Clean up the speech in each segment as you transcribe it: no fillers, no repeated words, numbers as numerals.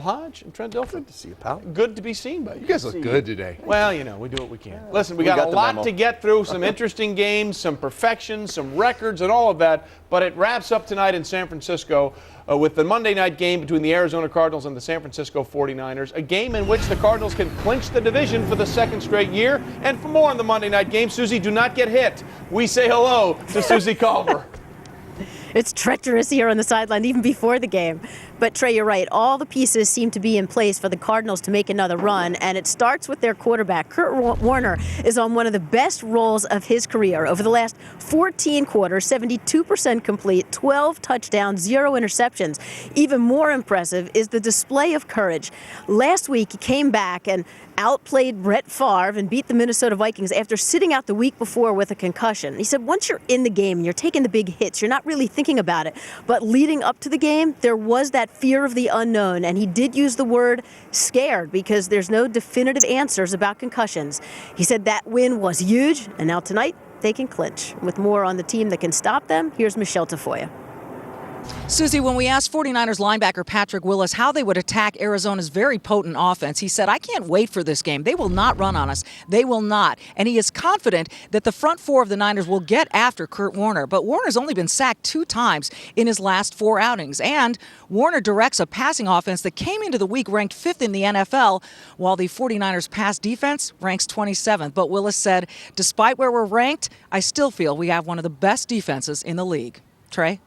Hodge and Trent Dilfer. Good to see you, pal. Good to be seen by you. You guys look good today. Well, you know, we do what we can. Listen, we got a lot to get through, some interesting games, some perfections, some records, and all of that. But it wraps up tonight in San Francisco with the Monday night game between the Arizona Cardinals and the San Francisco 49ers, a game in which the Cardinals can clinch the division for the second straight year. And for more on the Monday night game, Susie, do not get hit. We say hello to Susie Culver. It's treacherous here on the sideline even before the game. But Trey, you're right. All the pieces seem to be in place for the Cardinals to make another run, and it starts with their quarterback. Kurt Warner is on one of the best rolls of his career. Over the last 14 quarters, 72% complete, 12 touchdowns, 0 interceptions. Even more impressive is the display of courage. Last week, he came back and outplayed Brett Favre and beat the Minnesota Vikings after sitting out the week before with a concussion. He said once you're in the game and you're taking the big hits, you're not really thinking about it. But leading up to the game, there was that fear of the unknown, and he did use the word scared because there's no definitive answers about concussions. He said that win was huge, and now tonight they can clinch. With more on the team that can stop them, here's Michelle Tafoya. Susie, when we asked 49ers linebacker Patrick Willis how they would attack Arizona's very potent offense, he said, I can't wait for this game. They will not run on us. They will not. And he is confident that the front four of the Niners will get after Kurt Warner. But Warner's only been sacked 2 times in his last 4 outings. And Warner directs a passing offense that came into the week ranked 5th in the NFL, while the 49ers pass defense ranks 27th. But Willis said, despite where we're ranked, I still feel we have one of the best defenses in the league. Trey?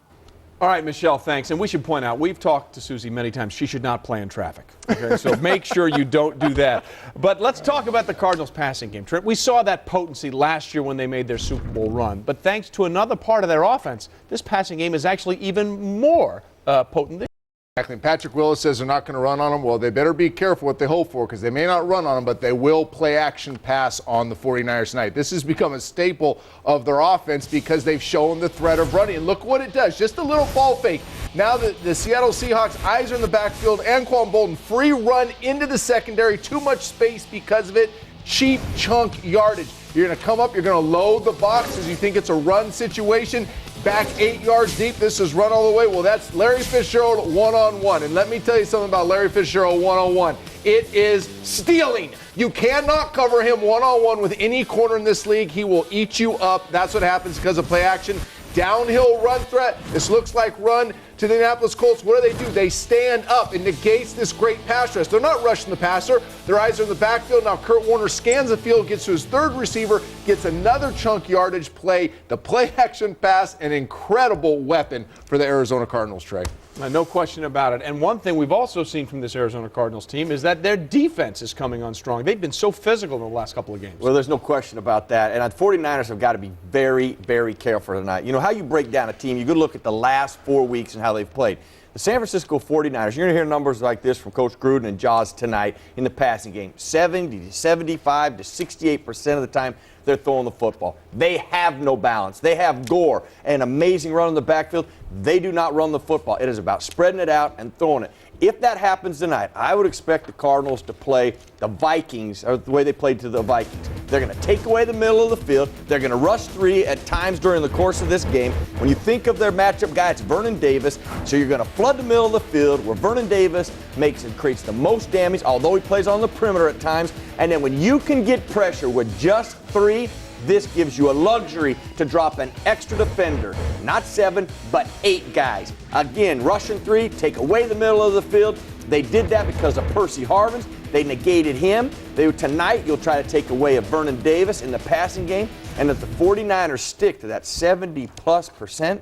All right, Michelle, thanks. And we should point out, we've talked to Susie many times. She should not play in traffic. Okay, so make sure you don't do that. But let's talk about the Cardinals' passing game. Trent, we saw that potency last year when they made their Super Bowl run. But thanks to another part of their offense, this passing game is actually even more potent this year. Exactly. Patrick Willis says they're not going to run on them. Well, they better be careful what they hope for because they may not run on them, but they will play action pass on the 49ers tonight. This has become a staple of their offense because they've shown the threat of running. And look what it does. Just a little ball fake. Now the Seattle Seahawks' eyes are in the backfield. Anquan Bolden, free run into the secondary. Too much space because of it. Cheap chunk yardage. You're going to come up. You're going to load the box as you think it's a run situation. Back 8 yards deep. This is run all the way. Well, that's Larry Fitzgerald one-on-one. And let me tell you something about Larry Fitzgerald one-on-one. It is stealing. You cannot cover him one-on-one with any corner in this league. He will eat you up. That's what happens because of play action. Downhill run threat. This looks like run to the Indianapolis Colts. What do? They stand up and negates this great pass rush. They're not rushing the passer. Their eyes are in the backfield. Now Kurt Warner scans the field, gets to his 3rd receiver, gets another chunk yardage play. The play action pass, an incredible weapon for the Arizona Cardinals, Trey. No question about it. And one thing we've also seen from this Arizona Cardinals team is that their defense is coming on strong. They've been so physical in the last couple of games. Well, there's no question about that. And the 49ers have got to be very, very careful tonight. You know, how you break down a team, you could look at the last 4 weeks and how they've played. The San Francisco 49ers, you're going to hear numbers like this from Coach Gruden and Jaws tonight in the passing game. 70 to 75 to 68% of the time they're throwing the football. They have no balance. They have Gore, an amazing run in the backfield. They do not run the football. It is about spreading it out and throwing it. If that happens tonight, I would expect the Cardinals to play the Vikings, or the way they played to the Vikings. They're going to take away the middle of the field. They're going to rush 3 at times during the course of this game. When you think of their matchup guy, it's Vernon Davis. So you're going to flood the middle of the field where Vernon Davis makes and creates the most damage, although he plays on the perimeter at times. And then when you can get pressure with just 3, this gives you a luxury to drop an extra defender, not 7, but 8 guys. Again, rushing 3, take away the middle of the field. They did that because of Percy Harvins. They negated him. Tonight, you'll try to take away a Vernon Davis in the passing game. And if the 49ers stick to that 70+%, it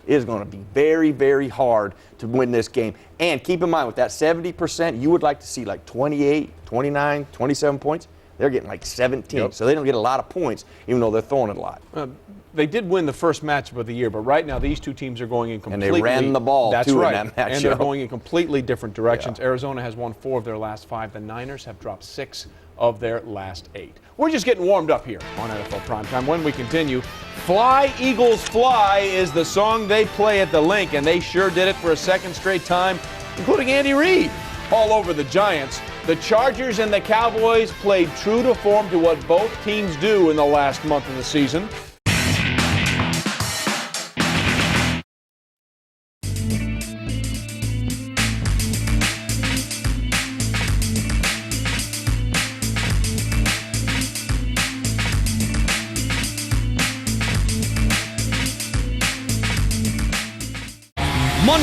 is going to be very, very hard to win this game. And keep in mind, with that 70%, you would like to see like 28, 29, 27 points. They're getting like 17, so they don't get a lot of points, even though they're throwing it a lot. They did win the first matchup of the year, but right now these two teams are going in completely. And they ran the ball, that's too, right. in that matchup. And they're going in completely different directions. Yeah. Arizona has won 4 of their last 5. The Niners have dropped 6 of their last 8. We're just getting warmed up here on NFL Primetime. When we continue, Fly, Eagles, Fly is the song they play at the Link, and they sure did it for a second straight time, including Andy Reid all over the Giants. The Chargers and the Cowboys played true to form to what both teams do in the last month of the season.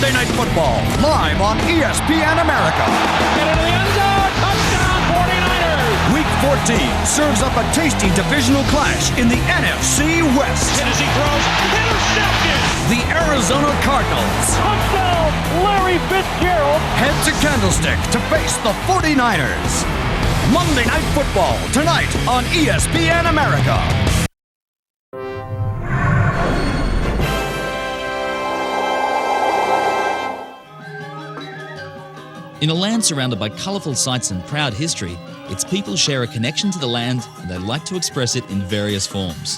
Monday Night Football, live on ESPN America. Get into the end zone. Touchdown, 49ers. Week 14 serves up a tasty divisional clash in the NFC West. Tennessee throws. Intercepted. The Arizona Cardinals Touchdown, Larry Fitzgerald. head to Candlestick to face the 49ers. Monday Night Football, tonight on ESPN America. In a land surrounded by colourful sights and proud history, its people share a connection to the land and they like to express it in various forms.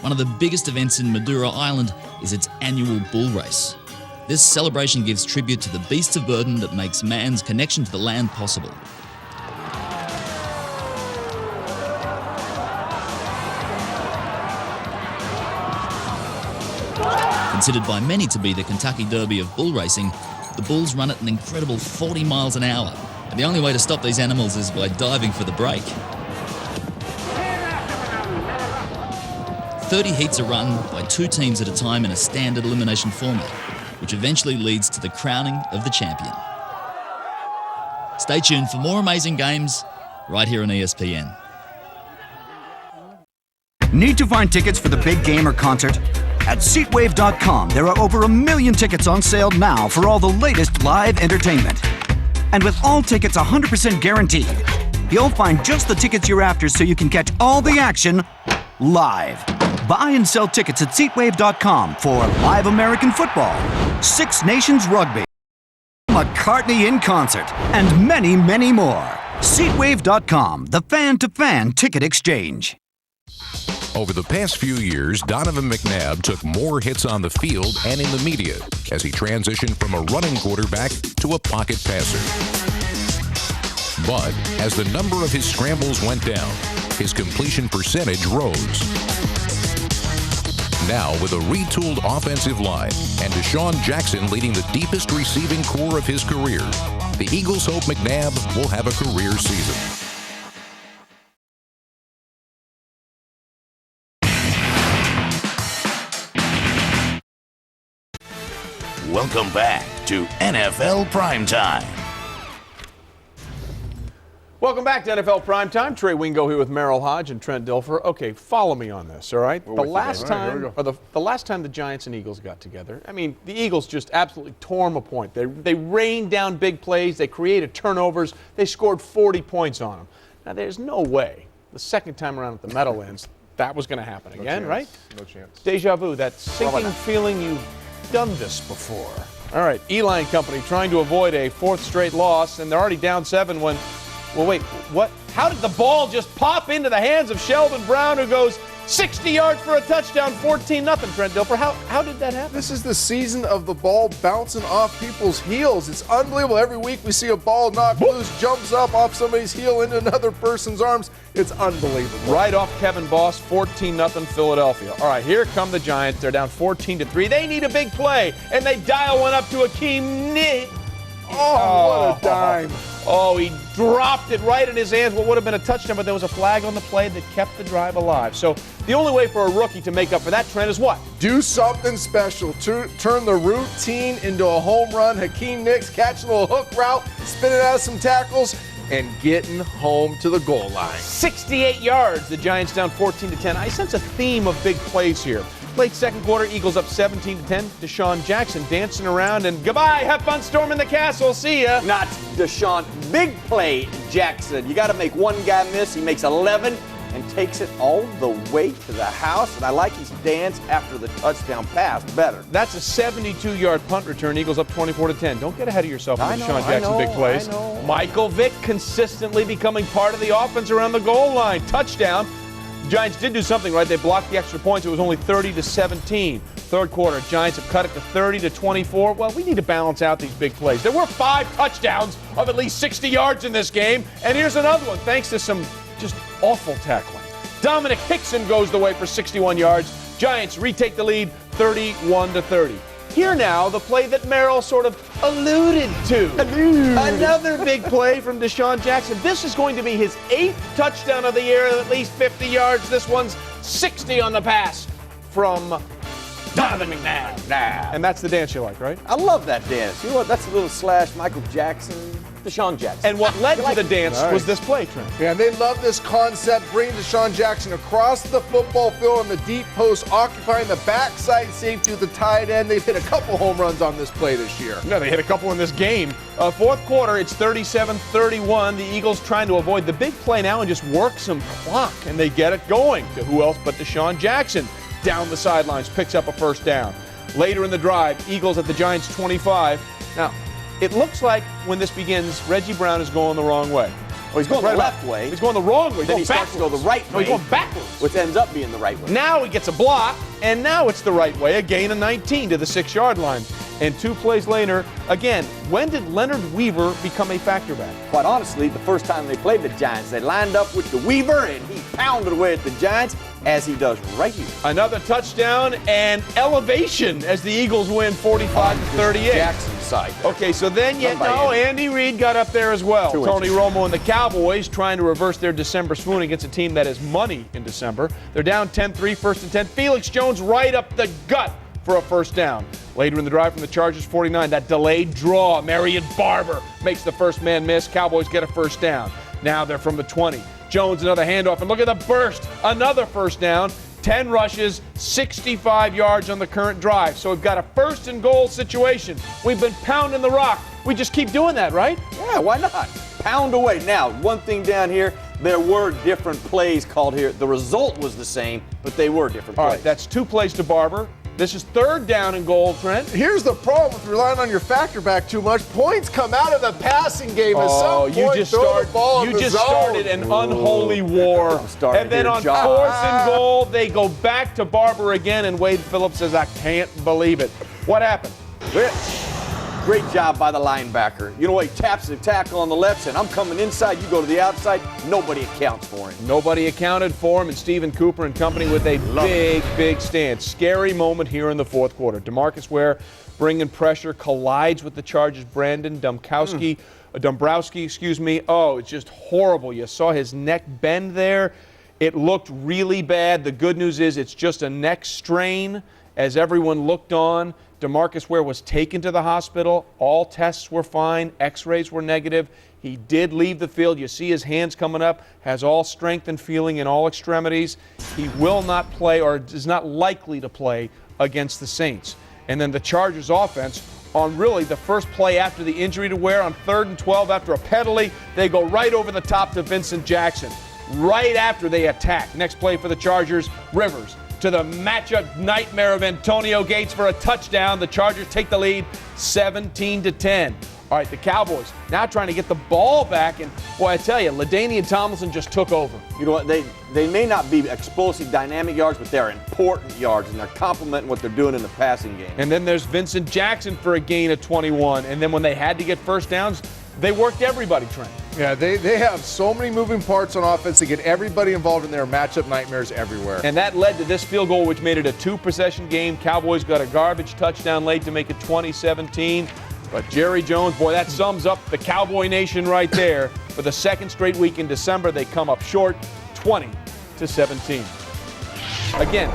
One of the biggest events in Madeira Island is its annual bull race. This celebration gives tribute to the beasts of burden that makes man's connection to the land possible. Considered by many to be the Kentucky Derby of bull racing, the bulls run at an incredible 40 miles an hour, and the only way to stop these animals is by diving for the break. 30 heats are run by 2 teams at a time in a standard elimination format, which eventually leads to the crowning of the champion. Stay tuned for more amazing games right here on ESPN. Need to find tickets for the big game or concert? At SeatWave.com, there are over 1 million tickets on sale now for all the latest live entertainment. And with all tickets 100% guaranteed, you'll find just the tickets you're after so you can catch all the action live. Buy and sell tickets at SeatWave.com for live American football, Six Nations rugby, McCartney in concert, and many, many more. SeatWave.com, the fan-to-fan ticket exchange. Over the past few years, Donovan McNabb took more hits on the field and in the media as he transitioned from a running quarterback to a pocket passer. But as the number of his scrambles went down, his completion percentage rose. Now, with a retooled offensive line and Deshaun Jackson leading the deepest receiving core of his career, the Eagles hope McNabb will have a career season. Welcome back to NFL Primetime. Welcome back to NFL Primetime. Trey Wingo here with Merrill Hodge and Trent Dilfer. Okay, follow me on this, all right? The last time the Giants and Eagles got together, I mean, the Eagles just absolutely tore them apart. They rained down big plays. They created turnovers. They scored 40 points on them. Now, there's no way the second time around at the Meadowlands that was going to happen again, right? No chance. Deja vu, that sinking feeling you've done this before. All right, Eli and Company trying to avoid a 4th straight loss, and they're already down 7 when, well, wait, what? How did the ball just pop into the hands of Sheldon Brown, who goes 60 yards for a touchdown, 14-0, Trent Dilfer? How did that happen? This is the season of the ball bouncing off people's heels. It's unbelievable. Every week we see a ball knock loose, jumps up off somebody's heel into another person's arms. It's unbelievable. Right off Kevin Boss, 14-0 Philadelphia. All right, here come the Giants. They're down 14-3. They need a big play, and they dial one up to Akeem Nicks. Oh, what a dime. Oh, he dropped it right in his hands. What would have been a touchdown, but there was a flag on the play that kept the drive alive. So the only way for a rookie to make up for that, Trent, is what? Do something special. Turn the routine into a home run. Hakeem Nicks catching a little hook route, spinning out some tackles, and getting home to the goal line. 68 yards. The Giants down 14-10. I sense a theme of big plays here. Late second quarter, Eagles up 17-10. Deshaun Jackson dancing around, and goodbye, have fun storming the castle. See ya. Not Deshaun. Big play, Jackson. You got to make one guy miss. He makes 11 and takes it all the way to the house. And I like his dance after the touchdown pass better. That's a 72-yard punt return. Eagles up 24-10. Don't get ahead of yourself with Deshaun Jackson big plays. Michael Vick consistently becoming part of the offense around the goal line. Touchdown. Giants did do something right. They blocked the extra points. It was only 30-17. Third quarter, Giants have cut it to 30-24. Well, we need to balance out these big plays. There were 5 touchdowns of at least 60 yards in this game. And here's another one, thanks to some just awful tackling. Dominic Hickson goes the way for 61 yards. Giants retake the lead 31-30. Here now, the play that Merrill sort of alluded to. Another big play from Deshaun Jackson. This is going to be his 8th touchdown of the year at least 50 yards. This one's 60 on the pass from Donovan McNabb. And that's the dance you like, right? I love that dance. You know what? That's a little slash Michael Jackson, Deshaun Jackson. And what led to the dance was this play, Trent. Yeah, and they love this concept, bringing Deshaun Jackson across the football field on the deep post, occupying the backside safety with the tight end. They've hit a couple home runs on this play this year. Yeah, they hit a couple in this game. Fourth quarter, it's 37-31. The Eagles trying to avoid the big play now and just work some clock, and they get it going to who else but Deshaun Jackson. Down the sidelines, picks up a first down. Later in the drive, Eagles at the Giants 25. Now, it looks like when this begins, Reggie Brown is going the wrong way. Well, he's going the left way. He's going the wrong way. Then he starts to go the right way. No, he's going backwards. Which ends up being the right way. Now he gets a block, and now it's the right way. A gain of 19 to the 6-yard line. And 2 plays later, again, when did Leonard Weaver become a factor back? Quite honestly, the first time they played the Giants, they lined up with the Weaver, and he pounded away at the Giants, as he does right here. Another touchdown and elevation as the Eagles win 45-38. Jackson's side there. Okay, so then Andy Reid got up there as well. Tony Romo and the Cowboys trying to reverse their December swoon against a team that is money in December. They're down 10-3, first and 10. Felix Jones right up the gut for a first down. Later in the drive from the Chargers 49, that delayed draw. Marion Barber makes the first man miss. Cowboys get a first down. Now they're from the 20. Jones, another handoff, and look at the burst. Another first down. 10 rushes, 65 yards on the current drive. So we've got a first and goal situation. We've been pounding the rock. We just keep doing that, right? Yeah, why not? Pound away. Now, one thing down here, there were different plays called here. The result was the same, but they were different plays. All right, that's 2 plays to Barber. This is 3rd down and goal, Trent. Here's the problem with relying on your factor back too much. Points come out of the passing game. At some point, you just started an unholy war. And then on 4th and goal, they go back to Barber again, and Wade Phillips says, I can't believe it. What happened? Great job by the linebacker. You know what? He taps the tackle on the left, said, I'm coming inside, you go to the outside. Nobody accounts for him. Nobody accounted for him, and Stephen Cooper and company with a big stance. Scary moment here in the 4th quarter. DeMarcus Ware bringing pressure, collides with the Chargers' Brandon Dombrowski. Oh, it's just horrible. You saw his neck bend there. It looked really bad. The good news is it's just a neck strain. As everyone looked on, DeMarcus Ware was taken to the hospital. All tests were fine. X-rays were negative. He did leave the field. You see his hands coming up, has all strength and feeling in all extremities. He will not play, or is not likely to play, against the Saints. And then the Chargers offense, on really the first play after the injury to Ware, on 3rd and 12 after a penalty, they go right over the top to Vincent Jackson. Right after they attack. Next play for the Chargers, Rivers to the matchup nightmare of Antonio Gates for a touchdown. The Chargers take the lead 17-10. All right, the Cowboys now trying to get the ball back, and boy, I tell you, LaDainian Tomlinson just took over. You know what? They may not be explosive, dynamic yards, but they're important yards, and they're complementing what they're doing in the passing game. And then there's Vincent Jackson for a gain of 21. And then when they had to get first downs, they worked everybody, Trent. Yeah, they have so many moving parts on offense to get everybody involved in their matchup nightmares everywhere. And that led to this field goal, which made it a 2-possession game. Cowboys got a garbage touchdown late to make it 20-17. But Jerry Jones, boy, that sums up the Cowboy Nation right there. For the 2nd straight week in December, they come up short, 20-17. Again,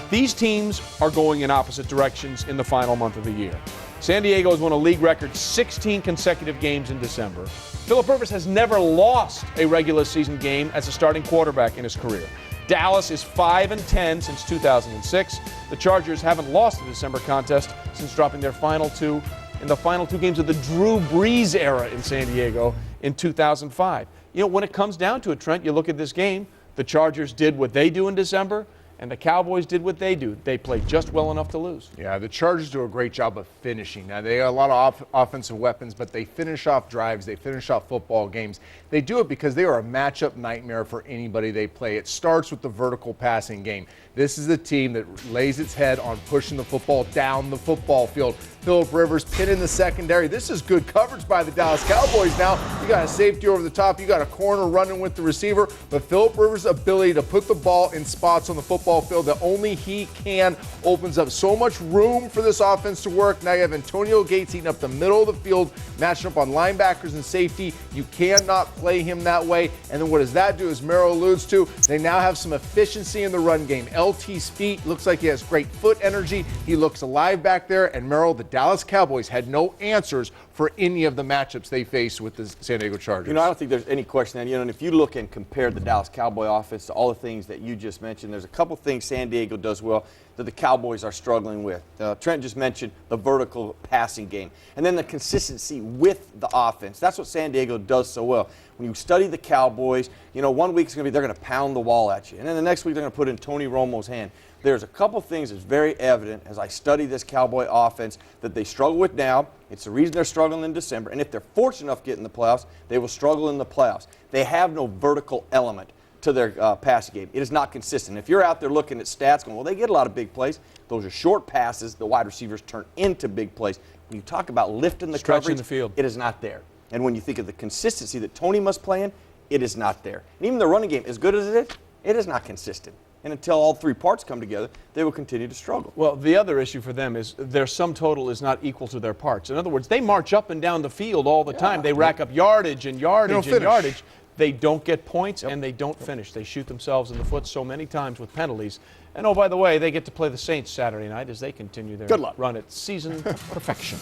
these teams are going in opposite directions in the final month of the year. San Diego has won a league record 16 consecutive games in December. Phillip Rivers has never lost a regular season game as a starting quarterback in his career. Dallas is 5-10 since 2006. The Chargers haven't lost a December contest since dropping their final 2 in the final 2 games of the Drew Brees era in San Diego in 2005. You know, when it comes down to it, Trent, you look at this game, the Chargers did what they do in December, and the Cowboys did what they do. They played just well enough to lose. Yeah, the Chargers do a great job of finishing. Now, they got a lot of offensive weapons, but they finish off drives. They finish off football games. They do it because they are a matchup nightmare for anybody they play. It starts with the vertical passing game. This is a team that lays its head on pushing the football down the football field. Phillip Rivers, pin in the secondary. This is good coverage by the Dallas Cowboys now. You got a safety over the top. You got a corner running with the receiver. But Phillip Rivers' ability to put the ball in spots on the football field that only he can opens up so much room for this offense to work. Now you have Antonio Gates eating up the middle of the field, matching up on linebackers and safety. You cannot play him that way. And then what does that do, as Merrill alludes to? They now have some efficiency in the run game. LT's feet, looks like he has great foot energy. He looks alive back there. And Merrill, the Dallas Cowboys had no answers for any of the matchups they faced with the San Diego Chargers. You know, I don't think there's any question that, you know, and if you look and compare the Dallas Cowboy offense to all the things that you just mentioned, there's a couple things San Diego does well that the Cowboys are struggling with. Trent just mentioned the vertical passing game, and then the consistency with the offense. That's what San Diego does so well. When you study the Cowboys, you know, 1 week it's going to be they're going to pound the wall at you, and then the next week they're going to put in Tony Romo's hand. There's a couple things that's very evident as I study this Cowboy offense that they struggle with now. It's the reason they're struggling in December. And if they're fortunate enough to get in the playoffs, they will struggle in the playoffs. They have no vertical element to their passing game. It is not consistent. If you're out there looking at stats going, well, they get a lot of big plays. Those are short passes. The wide receivers turn into big plays. When you talk about lifting the Stretching coverage, the field, it is not there. And when you think of the consistency that Tony must play in, it is not there. And even the running game, as good as it is not consistent. And until all three parts come together, they will continue to struggle. Well, the other issue for them is their sum total is not equal to their parts. In other words, they march up and down the field all the time. They rack up yardage and yardage and yardage. They don't get points and they don't finish. They shoot themselves in the foot so many times with penalties. And oh, by the way, they get to play the Saints Saturday night as they continue their run at season perfection.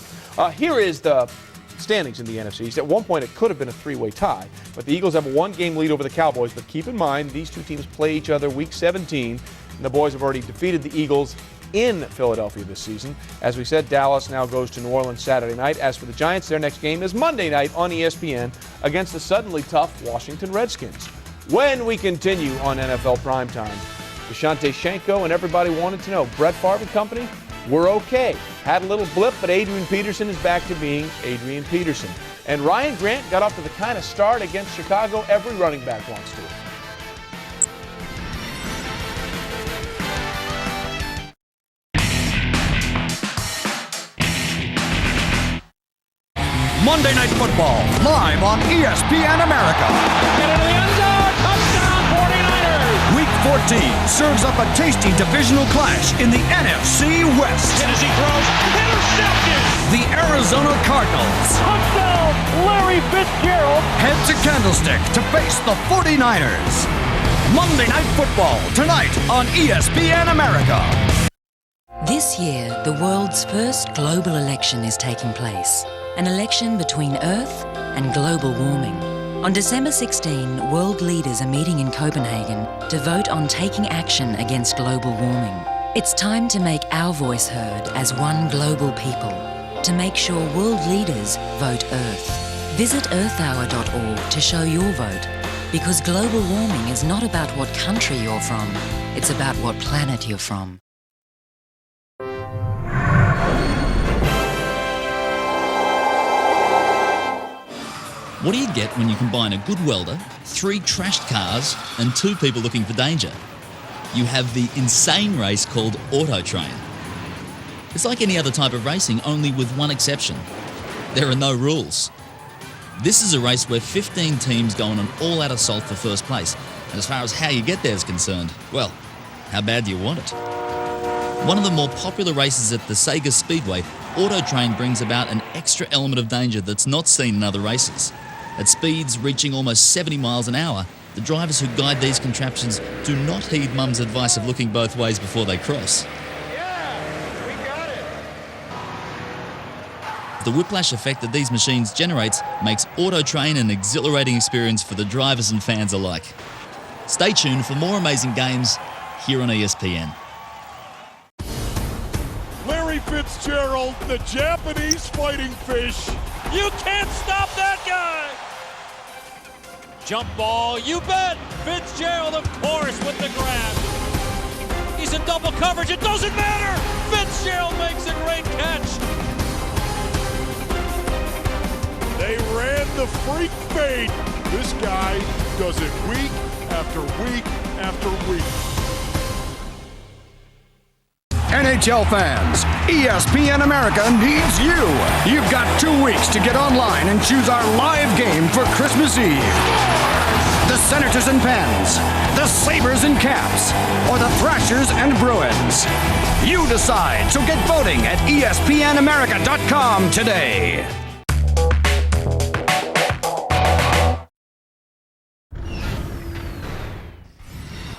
Here is the standings in the NFC East. At one point, it could have been a three-way tie, but the Eagles have a one-game lead over the Cowboys. But keep in mind, these two teams play each other Week 17, and the boys have already defeated the Eagles in Philadelphia this season. As we said, Dallas now goes to New Orleans Saturday night. As for the Giants, their next game is Monday night on ESPN against the suddenly tough Washington Redskins. When we continue on NFL Primetime, Deshante Shanko and everybody wanted to know, Brett Favre and company, we're okay. Had a little blip, but Adrian Peterson is back to being Adrian Peterson. And Ryan Grant got off to the kind of start against Chicago every running back wants to. Monday Night Football, live on ESPN America. Get into the end zone. Touchdown, 49ers. Week 14 serves up a tasty divisional clash in the NFC West. Tennessee throws. Intercepted. The Arizona Cardinals Touchdown, Larry Fitzgerald. head to Candlestick to face the 49ers. Monday Night Football, tonight on ESPN America. This year, the world's first global election is taking place. An election between Earth and global warming. On December 16, world leaders are meeting in Copenhagen to vote on taking action against global warming. It's time to make our voice heard as one global people, to make sure world leaders vote Earth. Visit earthhour.org to show your vote, because global warming is not about what country you're from, it's about what planet you're from. What do you get when you combine a good welder, 3 trashed cars, and 2 people looking for danger? You have the insane race called Autotrain. It's like any other type of racing, only with one exception. There are no rules. This is a race where 15 teams go on an all-out assault for first place. And as far as how you get there is concerned, well, how bad do you want it? One of the more popular races at the Sega Speedway, Autotrain brings about an extra element of danger that's not seen in other races. At speeds reaching almost 70 miles an hour, the drivers who guide these contraptions do not heed Mum's advice of looking both ways before they cross. Yeah, we got it. The whiplash effect that these machines generates makes Autotrain an exhilarating experience for the drivers and fans alike. Stay tuned for more amazing games here on ESPN. Larry Fitzgerald, the Japanese fighting fish. You can't stop that guy. Jump ball, you bet. Fitzgerald, of course, with the grab. He's in double coverage. It doesn't matter. Fitzgerald makes a great catch. They ran the freak fade. This guy does it week after week after week. NHL fans, ESPN America needs you. You've got 2 weeks to get online and choose our live game for Christmas Eve. The Senators and Pens, the Sabres and Caps, or the Thrashers and Bruins. You decide, so get voting at espnamerica.com today.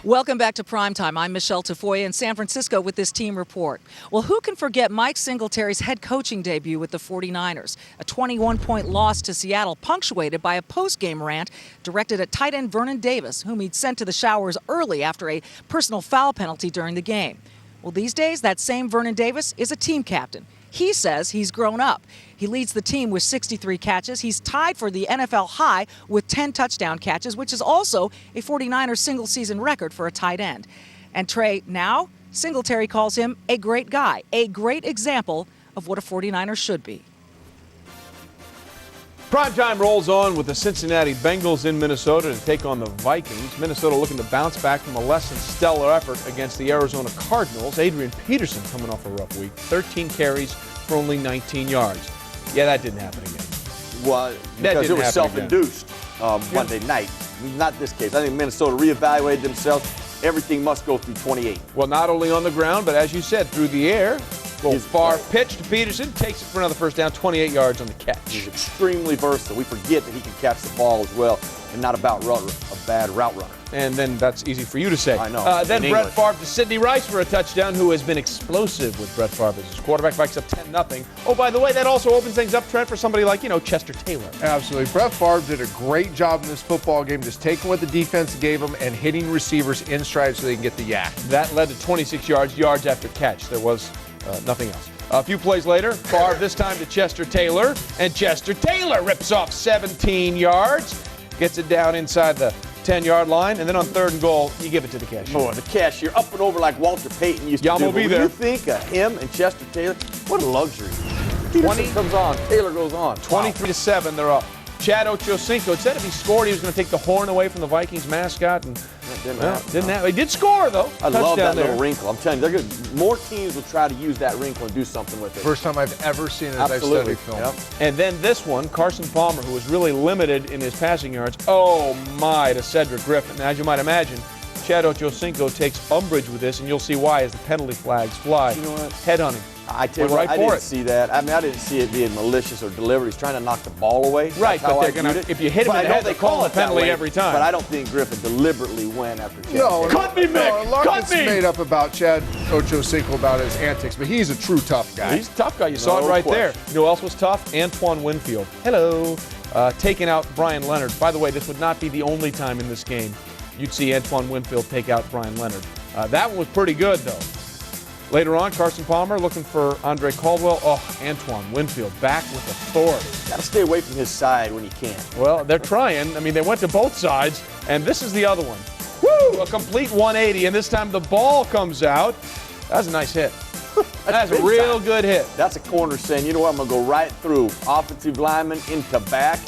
Welcome back to Primetime. I'm Michelle Tafoya in San Francisco with this team report. Well, who can forget Mike Singletary's head coaching debut with the 49ers? A 21-point loss to Seattle, punctuated by a post-game rant directed at tight end Vernon Davis, whom he'd sent to the showers early after a personal foul penalty during the game. Well, these days, that same Vernon Davis is a team captain. He says he's grown up. He leads the team with 63 catches. He's tied for the NFL high with 10 touchdown catches, which is also a 49ers single-season record for a tight end. And Trey, now, Singletary calls him a great guy, a great example of what a 49er should be. Primetime rolls on with the Cincinnati Bengals in Minnesota to take on the Vikings. Minnesota looking to bounce back from a less than stellar effort against the Arizona Cardinals. Adrian Peterson coming off a rough week, 13 carries for only 19 yards. Yeah, that didn't happen again. Well, because it was self-induced Monday night. Not this case. I think Minnesota reevaluated themselves. Everything must go through 28. Well, not only on the ground, but as you said, through the air. Well, far pitch to Peterson, takes it for another first down, 28 yards on the catch. He's extremely versatile. We forget that he can catch the ball as well and not a bad route runner. And then that's easy for you to say. I know. Then Brett Favre to Sidney Rice for a touchdown, who has been explosive with Brett Favre as his quarterback. Vikes up 10-0. Oh, by the way, that also opens things up, Trent, for somebody like, Chester Taylor. Absolutely. Brett Favre did a great job in this football game, just taking what the defense gave him and hitting receivers in stride so they can get the yak. That led to 26 yards after catch. There was nothing else. A few plays later, Favre this time to Chester Taylor, and Chester Taylor rips off 17 yards, gets it down inside the 10-yard line, and then on 3rd and goal, you give it to the cashier. Oh, the cashier up and over like Walter Payton used to do. Will be there. You think of him and Chester Taylor? What a luxury. Peterson comes on, Taylor goes on. 23-7, they're up. Chad Ochocinco, it said if he scored, he was going to take the horn away from the Vikings mascot. And didn't happen. He did score, though. I love that little wrinkle. I'm telling you, more teams will try to use that wrinkle and do something with it. First time I've ever seen it as I've studied film. Yep. And then this one, Carson Palmer, who was really limited in his passing yards. Oh, my, to Cedric Griffin. Now, as you might imagine, Chad Ochocinco takes umbrage with this, and you'll see why as the penalty flags fly. You know what? Headhunting. I tell you what, I didn't see that. I mean, I didn't see it being malicious or deliberate. He's trying to knock the ball away. Right, but they're going to, if you hit him in the head, they call a penalty every time. But I don't think Griffin deliberately went after Chad. No, cut me, Mick! A lot gets made up about Chad Ochocinco about his antics, but he's a true tough guy. He's a tough guy. You saw it right there. You know who else was tough? Antoine Winfield. Hello. Taking out Brian Leonard. By the way, this would not be the only time in this game you'd see Antoine Winfield take out Brian Leonard. That one was pretty good, though. Later on, Carson Palmer looking for Andre Caldwell. Oh, Antoine Winfield back with authority. Got to stay away from his side when you can. Well, they're trying. I mean, they went to both sides, and this is the other one. Woo! A complete 180, and this time the ball comes out. That's a nice hit. That's a real good hit. That's a corner saying, you know what, I'm going to go right through offensive lineman into back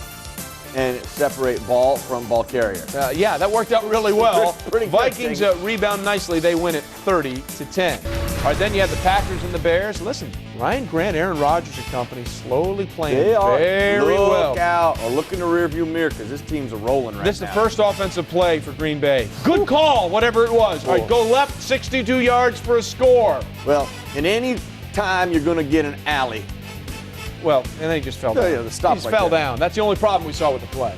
and separate ball from ball carrier. Yeah, that worked out really well. Pretty good Vikings rebound nicely. They win it 30-10. All right, then you have the Packers and the Bears. Listen, Ryan Grant, Aaron Rodgers and company slowly playing very well. Look out or look in the rearview mirror because this team's rolling right now. This is the first offensive play for Green Bay. Good call, whatever it was. All right, go left, 62 yards for a score. Well, in any time you're going to get an alley. Well, and then he just fell down. Yeah, the stop he right fell there. down. That's the only problem we saw with the play.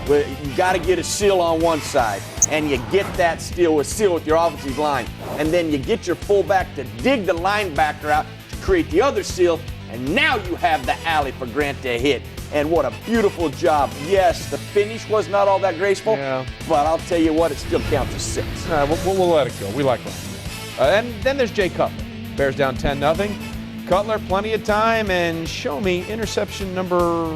Well, you got to get a seal on one side, and you get that seal with your offensive line, and then you get your fullback to dig the linebacker out to create the other seal, and now you have the alley for Grant to hit. And what a beautiful job. Yes, the finish was not all that graceful, but I'll tell you what, it still counts as 6. We'll let it go. We like that. And then there's Jay Cutler. Bears down 10-0. Cutler, plenty of time, and show me interception number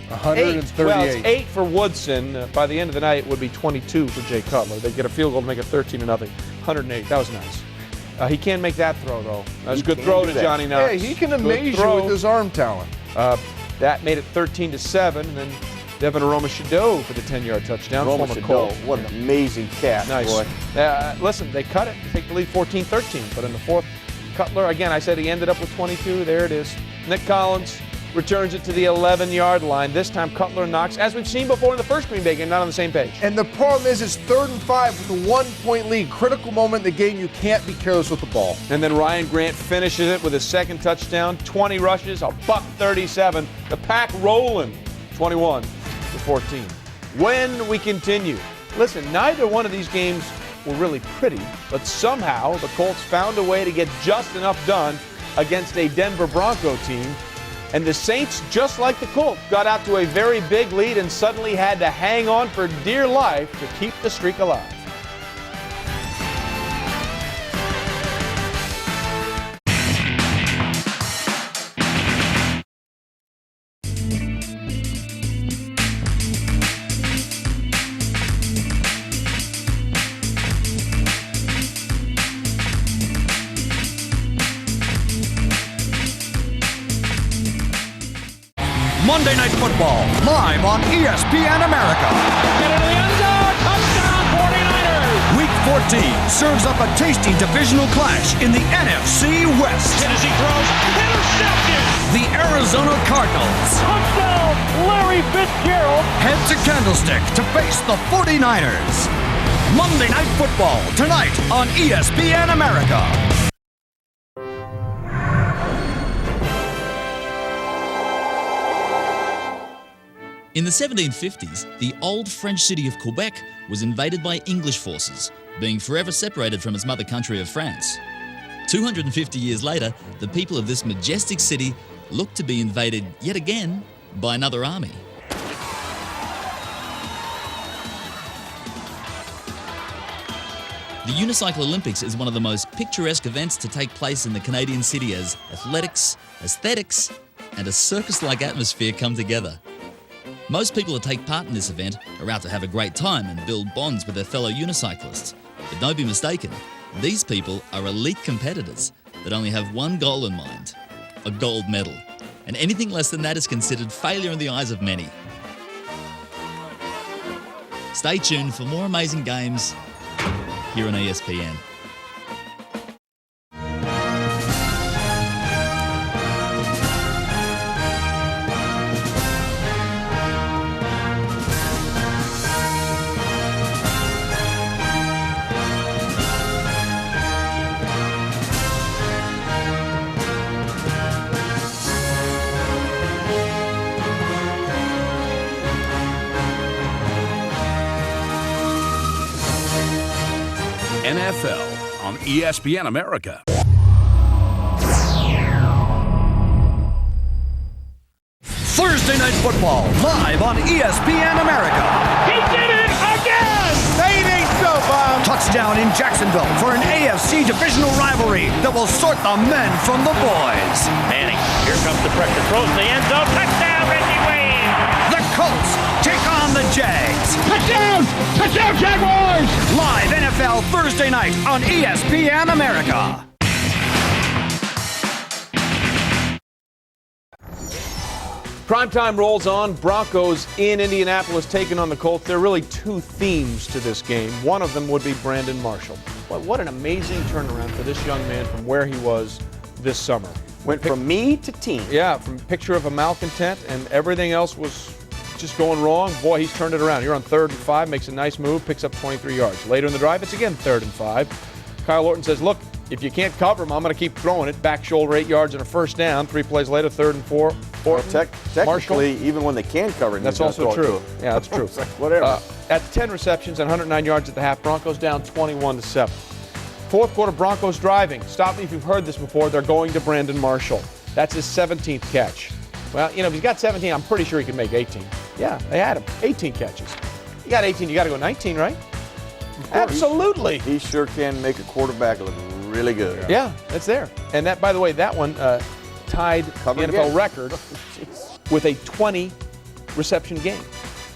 138. Well, it's 8 for Woodson. By the end of the night, it would be 22 for Jay Cutler. They get a field goal to make it 13-0. 108. That was nice. He can't make that throw, though. That was a good throw to Johnny Knox. Yeah, he can amaze you with his arm talent. That made it 13-7, and then Devin Aroma-Shadow for the 10-yard touchdown. Aroma-Shadow, what an amazing catch, nice. boy. Listen, they cut it to take the lead 14-13, but in the fourth Cutler, again, I said he ended up with 22. There it is. Nick Collins returns it to the 11-yard line. This time Cutler knocks, as we've seen before in the first Green Bay game, not on the same page. And the problem is it's 3rd and 5 with a 1-point lead. Critical moment in the game. You can't be careless with the ball. And then Ryan Grant finishes it with his second touchdown. 20 rushes, a $137. The Pack rolling, 21-14. When we continue, listen, neither one of these games were really pretty, but somehow the Colts found a way to get just enough done against a Denver Bronco team. And the Saints, just like the Colts, got out to a very big lead and suddenly had to hang on for dear life to keep the streak alive. Monday Night Football, live on ESPN America. Get into the end zone. Touchdown 49ers. Week 14 serves up a tasty divisional clash in the NFC West. Tennessee throws. Intercepted. The Arizona Cardinals Touchdown Larry Fitzgerald. head to Candlestick to face the 49ers. Monday Night Football, tonight on ESPN America. In the 1750s, the old French city of Quebec was invaded by English forces, being forever separated from its mother country of France. 250 years later, the people of this majestic city looked to be invaded yet again by another army. The Unicycle Olympics is one of the most picturesque events to take place in the Canadian city as athletics, aesthetics, and a circus-like atmosphere come together. Most people that take part in this event are out to have a great time and build bonds with their fellow unicyclists. But don't be mistaken, these people are elite competitors that only have one goal in mind, a gold medal. And anything less than that is considered failure in the eyes of many. Stay tuned for more amazing games here on ESPN. NFL on ESPN America. Thursday Night Football, live on ESPN America. He did it again. They ain't so, Bob. Touchdown in Jacksonville for an AFC divisional rivalry that will sort the men from the boys. Manning, here comes the pressure. Throws the end zone. Touchdown, Reggie Wayne. The Colts take on the Jags. Touchdown! Touchdown, Jaguars! Live NFL Thursday night on ESPN America. Primetime rolls on. Broncos in Indianapolis taking on the Colts. There are really two themes to this game. One of them would be Brandon Marshall. But what an amazing turnaround for this young man from where he was this summer. Went from me to team. Yeah, from picture of a malcontent and everything else was just going wrong. Boy, he's turned it around. Here on 3rd and 5, makes a nice move, picks up 23 yards. Later in the drive, it's again 3rd and 5. Kyle Orton says, look, if you can't cover him, I'm going to keep throwing it. Back shoulder, 8 yards and a first down. 3 plays later, 3rd and 4. Well, technically, even when they can cover him, that's also true. Yeah, that's true. Like, whatever. At 10 receptions and 109 yards at the half, Broncos down 21-7. Fourth quarter, Broncos driving. Stop me if you've heard this before. They're going to Brandon Marshall. That's his 17th catch. Well, you know, if he's got 17, I'm pretty sure he can make 18. Yeah, they had him. 18 catches. You got 18, you got to go 19, right? Absolutely. He sure can make a quarterback look really good. Yeah, it's there. And that, by the way, that one tied the NFL record with a 20 reception game.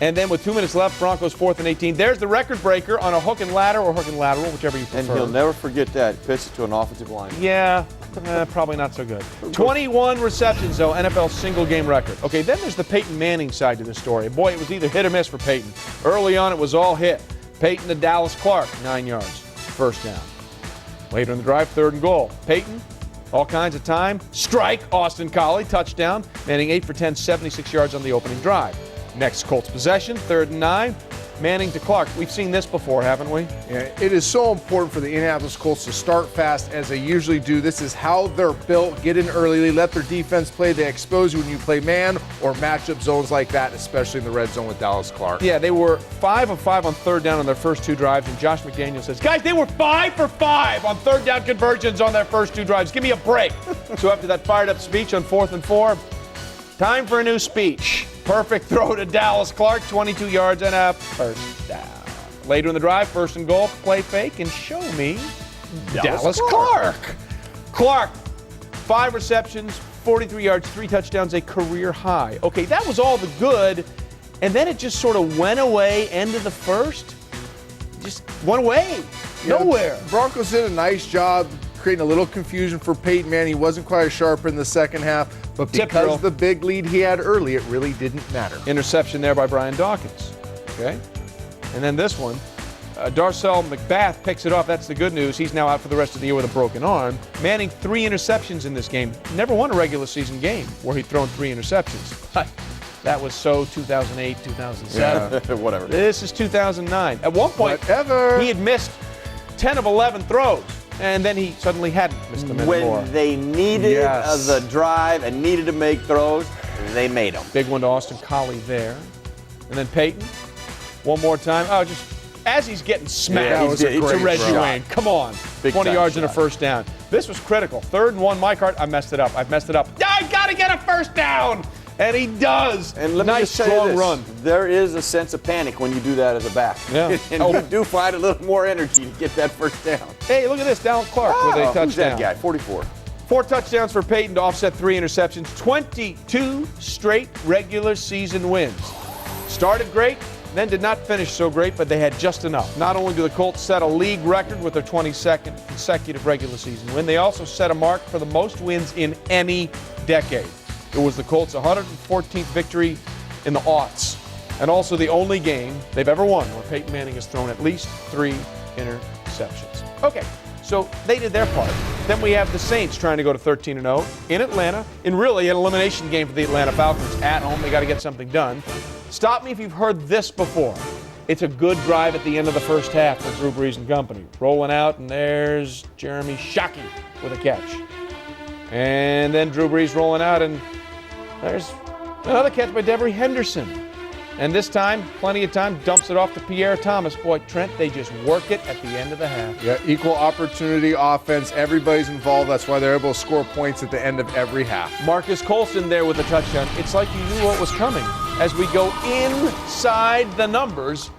And then with 2 minutes left, Broncos 4th and 18. There's the record breaker on a hook and ladder or hook and lateral, whichever you prefer. And he'll never forget that. Pitch it to an offensive line. Yeah, probably not so good. 21 receptions, though, NFL single game record. Okay, then there's the Peyton Manning side to the story. Boy, it was either hit or miss for Peyton. Early on, it was all hit. Peyton to Dallas Clark, 9 yards, first down. Later in the drive, 3rd and goal. Peyton All kinds of time. Strike, Austin Collie, touchdown. Manning 8 for 10, 76 yards on the opening drive. Next Colts possession, 3rd and 9. Manning to Clark. We've seen this before, haven't we? Yeah, it is so important for the Indianapolis Colts to start fast as they usually do. This is how they're built. Get in early, let their defense play. They expose you when you play man or matchup zones like that, especially in the red zone with Dallas Clark. Yeah, they were 5 of 5 on 3rd down on their first 2 drives, and Josh McDaniels says, guys, they were 5 for 5 on 3rd down conversions on their first 2 drives. Give me a break. So after that fired up speech on 4th and 4, time for a new speech. Perfect throw to Dallas Clark, 22 yards and a first down. Later in the drive, 1st and goal, play fake, and show me Dallas Clark. Clark, 5 receptions, 43 yards, 3 touchdowns, a career high. Okay, that was all the good, and then it just sort of went away, end of the first. Just went away, nowhere. Broncos did a nice job creating a little confusion for Peyton Manning. He wasn't quite as sharp in the second half, but because of the big lead he had early, it really didn't matter. Interception there by Brian Dawkins. Okay, and then this one, Darcel McBath picks it off. That's the good news. He's now out for the rest of the year with a broken arm. Manning 3 interceptions in this game. Never won a regular season game where he'd thrown 3 interceptions. That was so 2008, 2007. Yeah, whatever. This is 2009. At one point, he had missed 10 of 11 throws. And then he suddenly hadn't missed them anymore. When they needed the drive and needed to make throws, they made them. Big one to Austin Collie there. And then Peyton, one more time. Oh, just as he's getting smacked to Reggie Wayne. Come on. 20 yards and a first down. This was critical. 3rd and 1, Mike Hart. I messed it up. I got to get a first down. And he does. And let me nice, just tell you strong this. run. There is a sense of panic when you do that as a back. Yeah. And you do find a little more energy to get that first down. Hey, look at this. Dallas Clark with a touchdown. Who's that guy? 44. 4 touchdowns for Peyton to offset 3 interceptions. 22 straight regular season wins. Started great, then did not finish so great, but they had just enough. Not only do the Colts set a league record with their 22nd consecutive regular season win, they also set a mark for the most wins in any decade. It was the Colts' 114th victory in the aughts, and also the only game they've ever won where Peyton Manning has thrown at least 3 interceptions. Okay, so they did their part. Then we have the Saints trying to go to 13-0 in Atlanta, in really an elimination game for the Atlanta Falcons at home. They got to get something done. Stop me if you've heard this before. It's a good drive at the end of the first half for Drew Brees and company. Rolling out, and there's Jeremy Shockey with a catch. And then Drew Brees rolling out, and there's another catch by Devery Henderson. And this time, plenty of time, dumps it off to Pierre Thomas. Boy, Trent, they just work it at the end of the half. Yeah, equal opportunity offense. Everybody's involved. That's why they're able to score points at the end of every half. Marcus Colston there with a touchdown. It's like you knew what was coming as we go inside the numbers.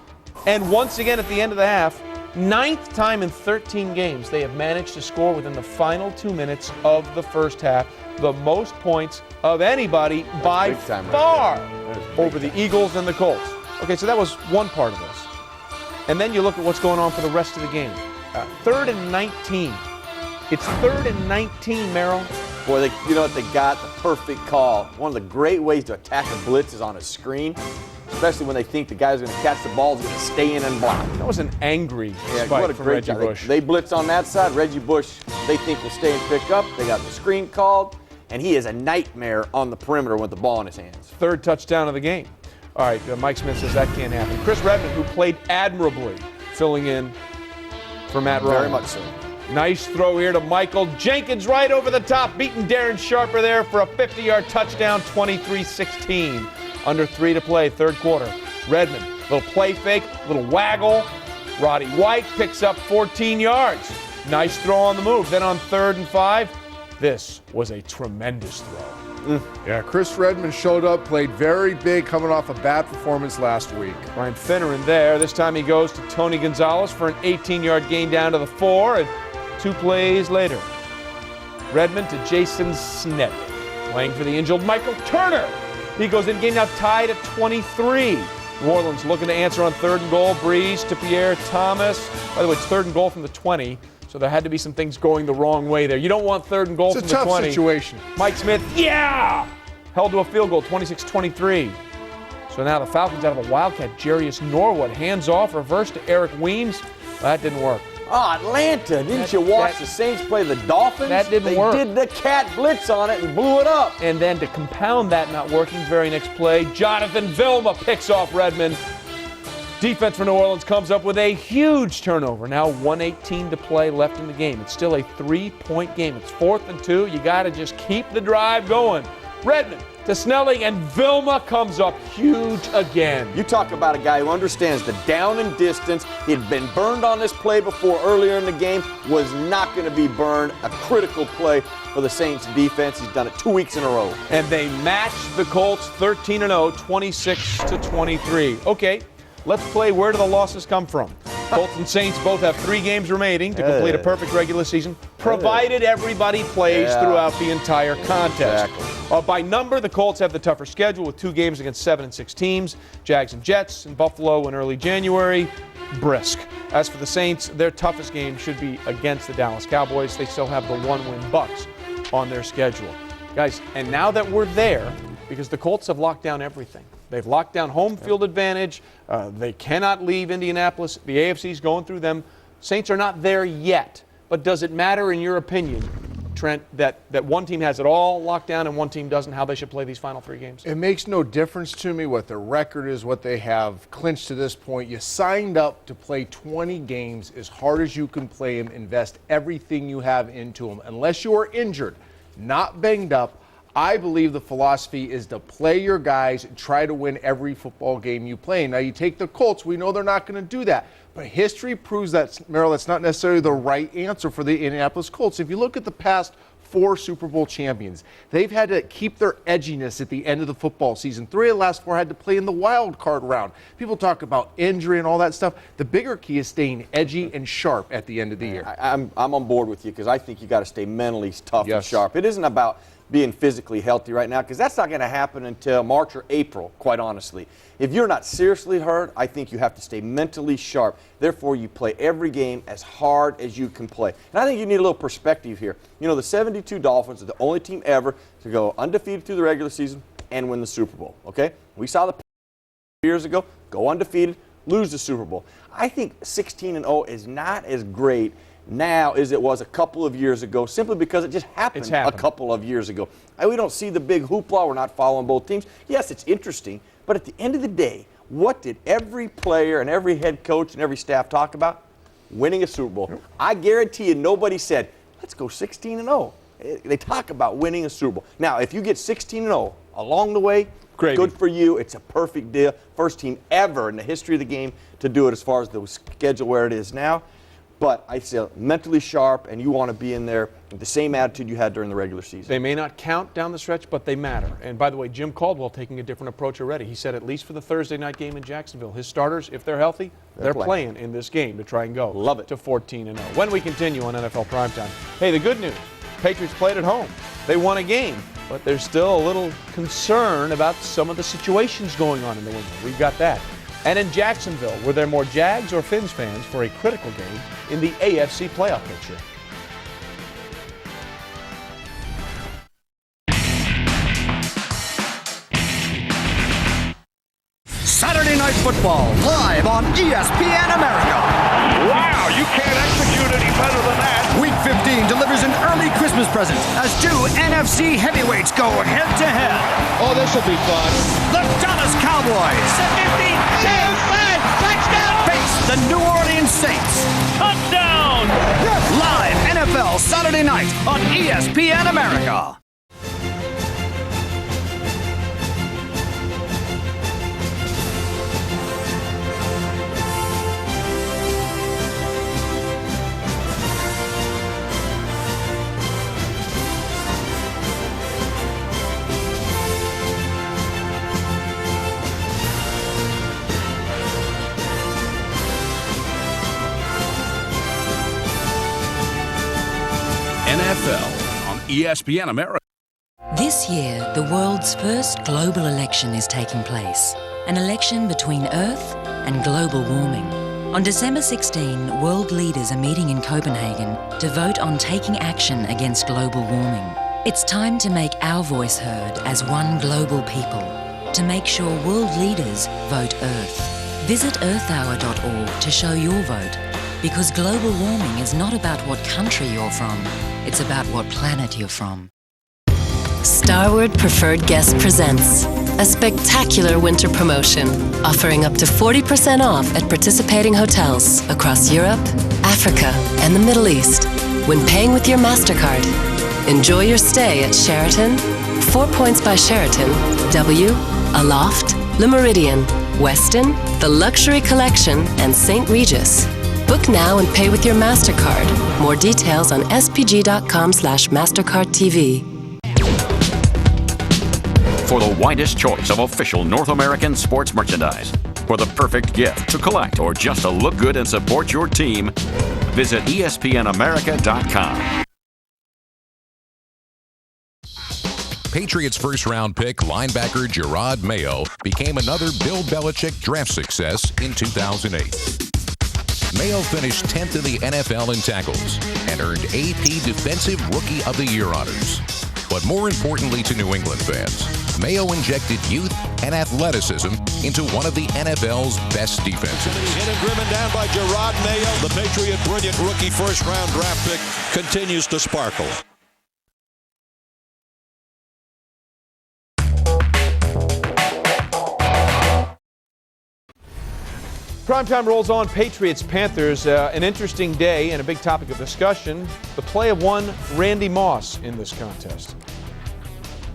And once again at the end of the half, 9th time in 13 games, they have managed to score within the final 2 minutes of the first half. The most points of anybody by far over the Eagles and the Colts. Okay, so that was one part of this. And then you look at what's going on for the rest of the game. 3rd and 19. It's 3rd and 19, Merrill. Boy, you know what? They got the perfect call. One of the great ways to attack a blitz is on a screen, especially when they think the guy's going to catch the ball, is going to stay in and block. That was an angry spike what a from great Reggie Bush. They blitz on that side. Reggie Bush, they think will stay and pick up. They got the screen called, and he is a nightmare on the perimeter with the ball in his hands. 3rd touchdown of the game. All right, Mike Smith says that can't happen. Chris Redmond, who played admirably, filling in for Matt Ryan. Very much so. Nice throw here to Michael Jenkins right over the top, beating Darren Sharper there for a 50-yard touchdown, 23-16. Under 3 to play, 3rd quarter. Redmond, little play fake, little waggle. Roddy White picks up 14 yards. Nice throw on the move. Then on 3rd and 5, this was a tremendous throw. Yeah, Chris Redmond showed up, played very big, coming off a bad performance last week. Ryan Finneran there. This time he goes to Tony Gonzalez for an 18-yard gain down to the 4, and 2 plays later. Redmond to Jason Snedley. Playing for the injured Michael Turner. He goes in, game now tied at 23. New Orleans looking to answer on 3rd and goal. Brees to Pierre Thomas. By the way, it's 3rd and goal from the 20. So there had to be some things going the wrong way there. You don't want 3rd and goal from the 20. It's a tough situation. Mike Smith, held to a field goal, 26-23. So now the Falcons out of a wildcat. Jarius Norwood, hands off, reverse to Eric Weems. That didn't work. Oh, Atlanta. Didn't you watch the Saints play the Dolphins? That didn't work. They did the cat blitz on it and blew it up. And then to compound that not working, very next play, Jonathan Vilma picks off Redmond. Defense for New Orleans comes up with a huge turnover. Now 1:18 to play left in the game. It's still a 3-point game. It's 4th and 2. You got to just keep the drive going. Redmond to Snelling, and Vilma comes up huge again. You talk about a guy who understands the down and distance. He'd been burned on this play before earlier in the game, was not going to be burned. A critical play for the Saints defense. He's done it 2 weeks in a row. And they matched the Colts 13-0, 26-23. Okay, let's play where do the losses come from. Colts and Saints both have 3 games remaining to complete a perfect regular season, provided everybody plays throughout the entire contest. Exactly. By number, the Colts have the tougher schedule with 2 games against 7 and 6 teams, Jags and Jets, and Buffalo in early January. Brisk. As for the Saints, their toughest game should be against the Dallas Cowboys. They still have the 1-win Bucks on their schedule. Guys, and now that we're there, because the Colts have locked down everything. They've locked down home field advantage. They cannot leave Indianapolis. The AFC's going through them. Saints are not there yet. But does it matter, in your opinion, Trent, that one team has it all locked down and one team doesn't, how they should play these final 3 games? It makes no difference to me what their record is, what they have clinched to this point. You signed up to play 20 games as hard as you can play them, invest everything you have into them. Unless you are injured, not banged up, I believe the philosophy is to play your guys and try to win every football game you play. Now, you take the Colts, we know they're not going to do that. But history proves that, Merrill, that's not necessarily the right answer for the Indianapolis Colts. If you look at the past 4 Super Bowl champions, they've had to keep their edginess at the end of the football season. 3 of the last 4 had to play in the wild card round. People talk about injury and all that stuff. The bigger key is staying edgy and sharp at the end of the year. I'm on board with you because I think you got to stay mentally tough and sharp. It isn't about being physically healthy right now, because that's not going to happen until March or April, quite honestly. If you're not seriously hurt, I think you have to stay mentally sharp. Therefore, you play every game as hard as you can play. And I think you need a little perspective here. You know, the 72 Dolphins are the only team ever to go undefeated through the regular season and win the Super Bowl, okay? We saw the years ago, go undefeated, lose the Super Bowl. I think 16-0 is not as great now as it was a couple of years ago, simply because it just happened a couple of years ago. And we don't see the big hoopla. We're not following both teams. Yes, it's interesting, but at the end of the day, what did every player and every head coach and every staff talk about? Winning a Super Bowl. I guarantee you nobody said, let's go 16-0. They talk about winning a Super Bowl. Now, if you get 16-0 along the way, good for you. It's a perfect deal. First team ever in the history of the game to do it as far as the schedule where it is now. But I say mentally sharp, and you want to be in there with the same attitude you had during the regular season. They may not count down the stretch, but they matter. And by the way, Jim Caldwell taking a different approach already. He said at least for the Thursday night game in Jacksonville, his starters, if they're healthy, they're playing in this game to try and go to 14-0. When we continue on NFL Primetime, hey, the good news, Patriots played at home. They won a game, but there's still a little concern about some of the situations going on in New England. We've got that. And in Jacksonville, were there more Jags or Fins fans for a critical game in the AFC playoff picture? Saturday Night Football, live on ESPN America. Wow, you can't execute any better than that. Week 15 delivers an early Christmas present as 2 NFC heavyweights go head-to-head. Oh, this will be fun. The Dallas Cowboys. 50, 10, 5, touchdown. Face the New Orleans Saints. Touchdown. Live NFL Saturday night on ESPN America. NFL on ESPN America. This year, the world's first global election is taking place. An election between Earth and global warming. On December 16, world leaders are meeting in Copenhagen to vote on taking action against global warming. It's time to make our voice heard as one global people. To make sure world leaders vote Earth. Visit earthhour.org to show your vote. Because global warming is not about what country you're from, it's about what planet you're from. Starward Preferred Guest presents a spectacular winter promotion offering up to 40% off at participating hotels across Europe, Africa, and the Middle East when paying with your MasterCard. Enjoy your stay at Sheraton, 4 Points by Sheraton, W, Aloft, Le Méridien, Westin, the Luxury Collection, and St. Regis. Book now and pay with your MasterCard. More details on spg.com/MasterCardTV. For the widest choice of official North American sports merchandise, for the perfect gift to collect or just to look good and support your team, visit espnamerica.com. Patriots first-round pick linebacker Jerod Mayo became another Bill Belichick draft success in 2008. Mayo finished 10th in the NFL in tackles and earned AP Defensive Rookie of the Year honors. But more importantly to New England fans, Mayo injected youth and athleticism into one of the NFL's best defenses. Hit and driven down by Jerod Mayo. The Patriot brilliant rookie first-round draft pick continues to sparkle. Primetime rolls on. Patriots-Panthers, an interesting day and a big topic of discussion. The play of one Randy Moss in this contest.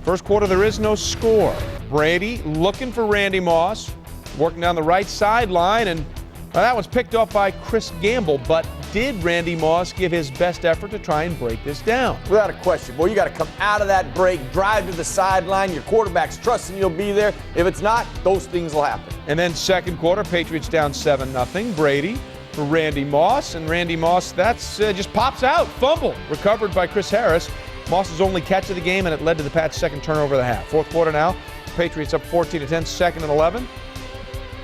First quarter, there is no score. Brady looking for Randy Moss, working down the right sideline, and that was picked off by Chris Gamble. But did Randy Moss give his best effort to try and break this down? Without a question. Boy, you got to come out of that break, drive to the sideline. Your quarterback's trusting you'll be there. If it's not, those things will happen. And then second quarter, Patriots down 7-0. Brady for Randy Moss, and Randy Moss, that's just pops out. Fumble recovered by Chris Harris. Moss's only catch of the game, and it led to the Pats' second turnover of the half. Fourth quarter now, Patriots up 14-10, second and 11.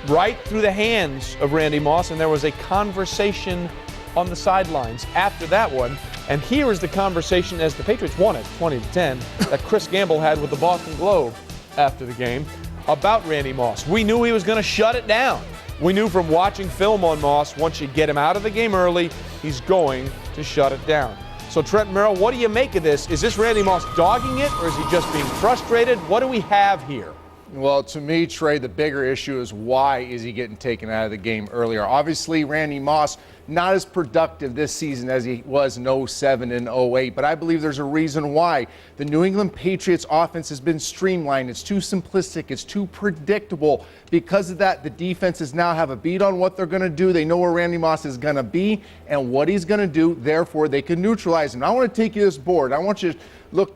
Right through the hands of Randy Moss, and there was a conversation on the sidelines after that one. And here is the conversation as the Patriots won it 20-10 that Chris Gamble had with the Boston Globe after the game about Randy Moss. We knew he was going to shut it down. We knew from watching film on Moss, once you get him out of the game early, he's going to shut it down. So Trent Merrill, what do you make of this? Is this Randy Moss dogging it, or is he just being frustrated? What do we have here? Well, to me, Trey, the bigger issue is why is he getting taken out of the game earlier? Obviously, Randy Moss not as productive this season as he was in 07 and 08, but I believe there's a reason why. The New England Patriots offense has been streamlined. It's too simplistic. It's too predictable. Because of that, the defenses now have a beat on what they're going to do. They know where Randy Moss is going to be and what he's going to do. Therefore, they can neutralize him. Now, I want to take you to this board. I want you to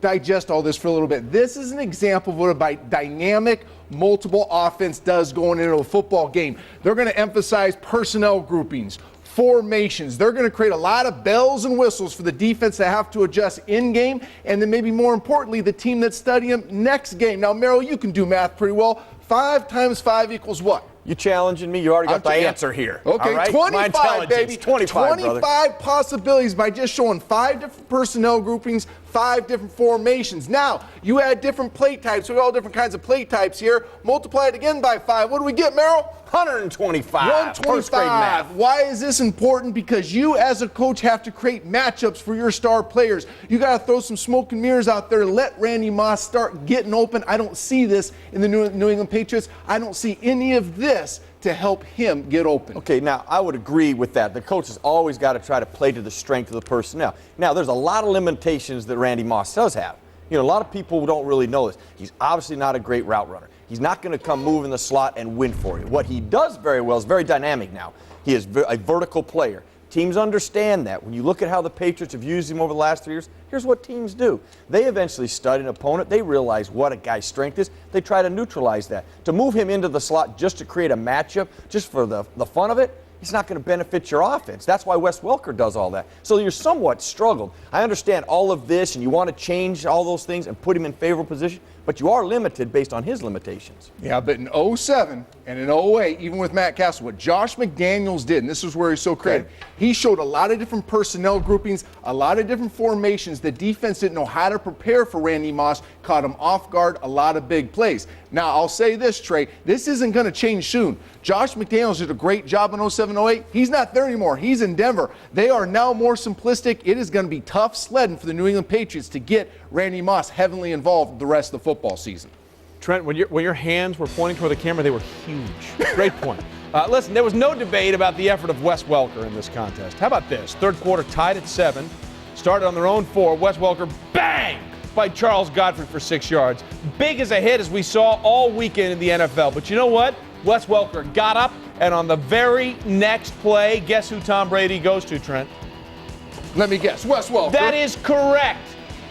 digest all this for a little bit. This is an example of what a dynamic, multiple offense does going into a football game. They're going to emphasize personnel groupings, formations. They're going to create a lot of bells and whistles for the defense to have to adjust in game, and then maybe more importantly, the team that's studying them next game. Now, Merrill, you can do math pretty well. 5 times 5 equals what? You challenging me? You already got the answer here. Okay, right? 25, baby. 25 possibilities by just showing 5 different personnel groupings, 5 different formations. Now, you add different plate types. We have all different kinds of plate types here. Multiply it again by 5. What do we get, Merrill? 125. 125. First grade math. Why is this important? Because you, as a coach, have to create matchups for your star players. You got to throw some smoke and mirrors out there. Let Randy Moss start getting open. I don't see this in the New England Patriots. I don't see any of this to help him get open. Okay, now I would agree with that. The coach has always got to try to play to the strength of the personnel. Now, there's a lot of limitations that Randy Moss does have. You know, a lot of people don't really know this. He's obviously not a great route runner. He's not going to come move in the slot and win for you. What he does very well is very dynamic now. He is a vertical player. Teams understand that. When you look at how the Patriots have used him over the last 3 years, here's what teams do. They eventually study an opponent. They realize what a guy's strength is. They try to neutralize that. To move him into the slot just to create a matchup, just for the fun of it, it's not going to benefit your offense. That's why Wes Welker does all that. So you're somewhat struggled. I understand all of this, and you want to change all those things and put him in favorable position, but you are limited based on his limitations. Yeah, but in 07 and in 08, even with Matt Castle, what Josh McDaniels did, and this is where he's so creative, he showed a lot of different personnel groupings, a lot of different formations. The defense didn't know how to prepare for Randy Moss, caught him off guard, a lot of big plays. Now, I'll say this, Trey, this isn't going to change soon. Josh McDaniels did a great job in 07-08. He's not there anymore. He's in Denver. They are now more simplistic. It is going to be tough sledding for the New England Patriots to get Randy Moss heavily involved the rest of the football season. Trent, when your hands were pointing toward the camera, they were huge. Great point. Listen, there was no debate about the effort of Wes Welker in this contest. How about this? Third quarter tied at 7, started on their own 4. Wes Welker, bang, by Charles Godfrey for 6 yards. Big as a hit as we saw all weekend in the NFL. But you know what? Wes Welker got up, and on the very next play, guess who Tom Brady goes to, Trent? Let me guess, Wes Welker. That is correct.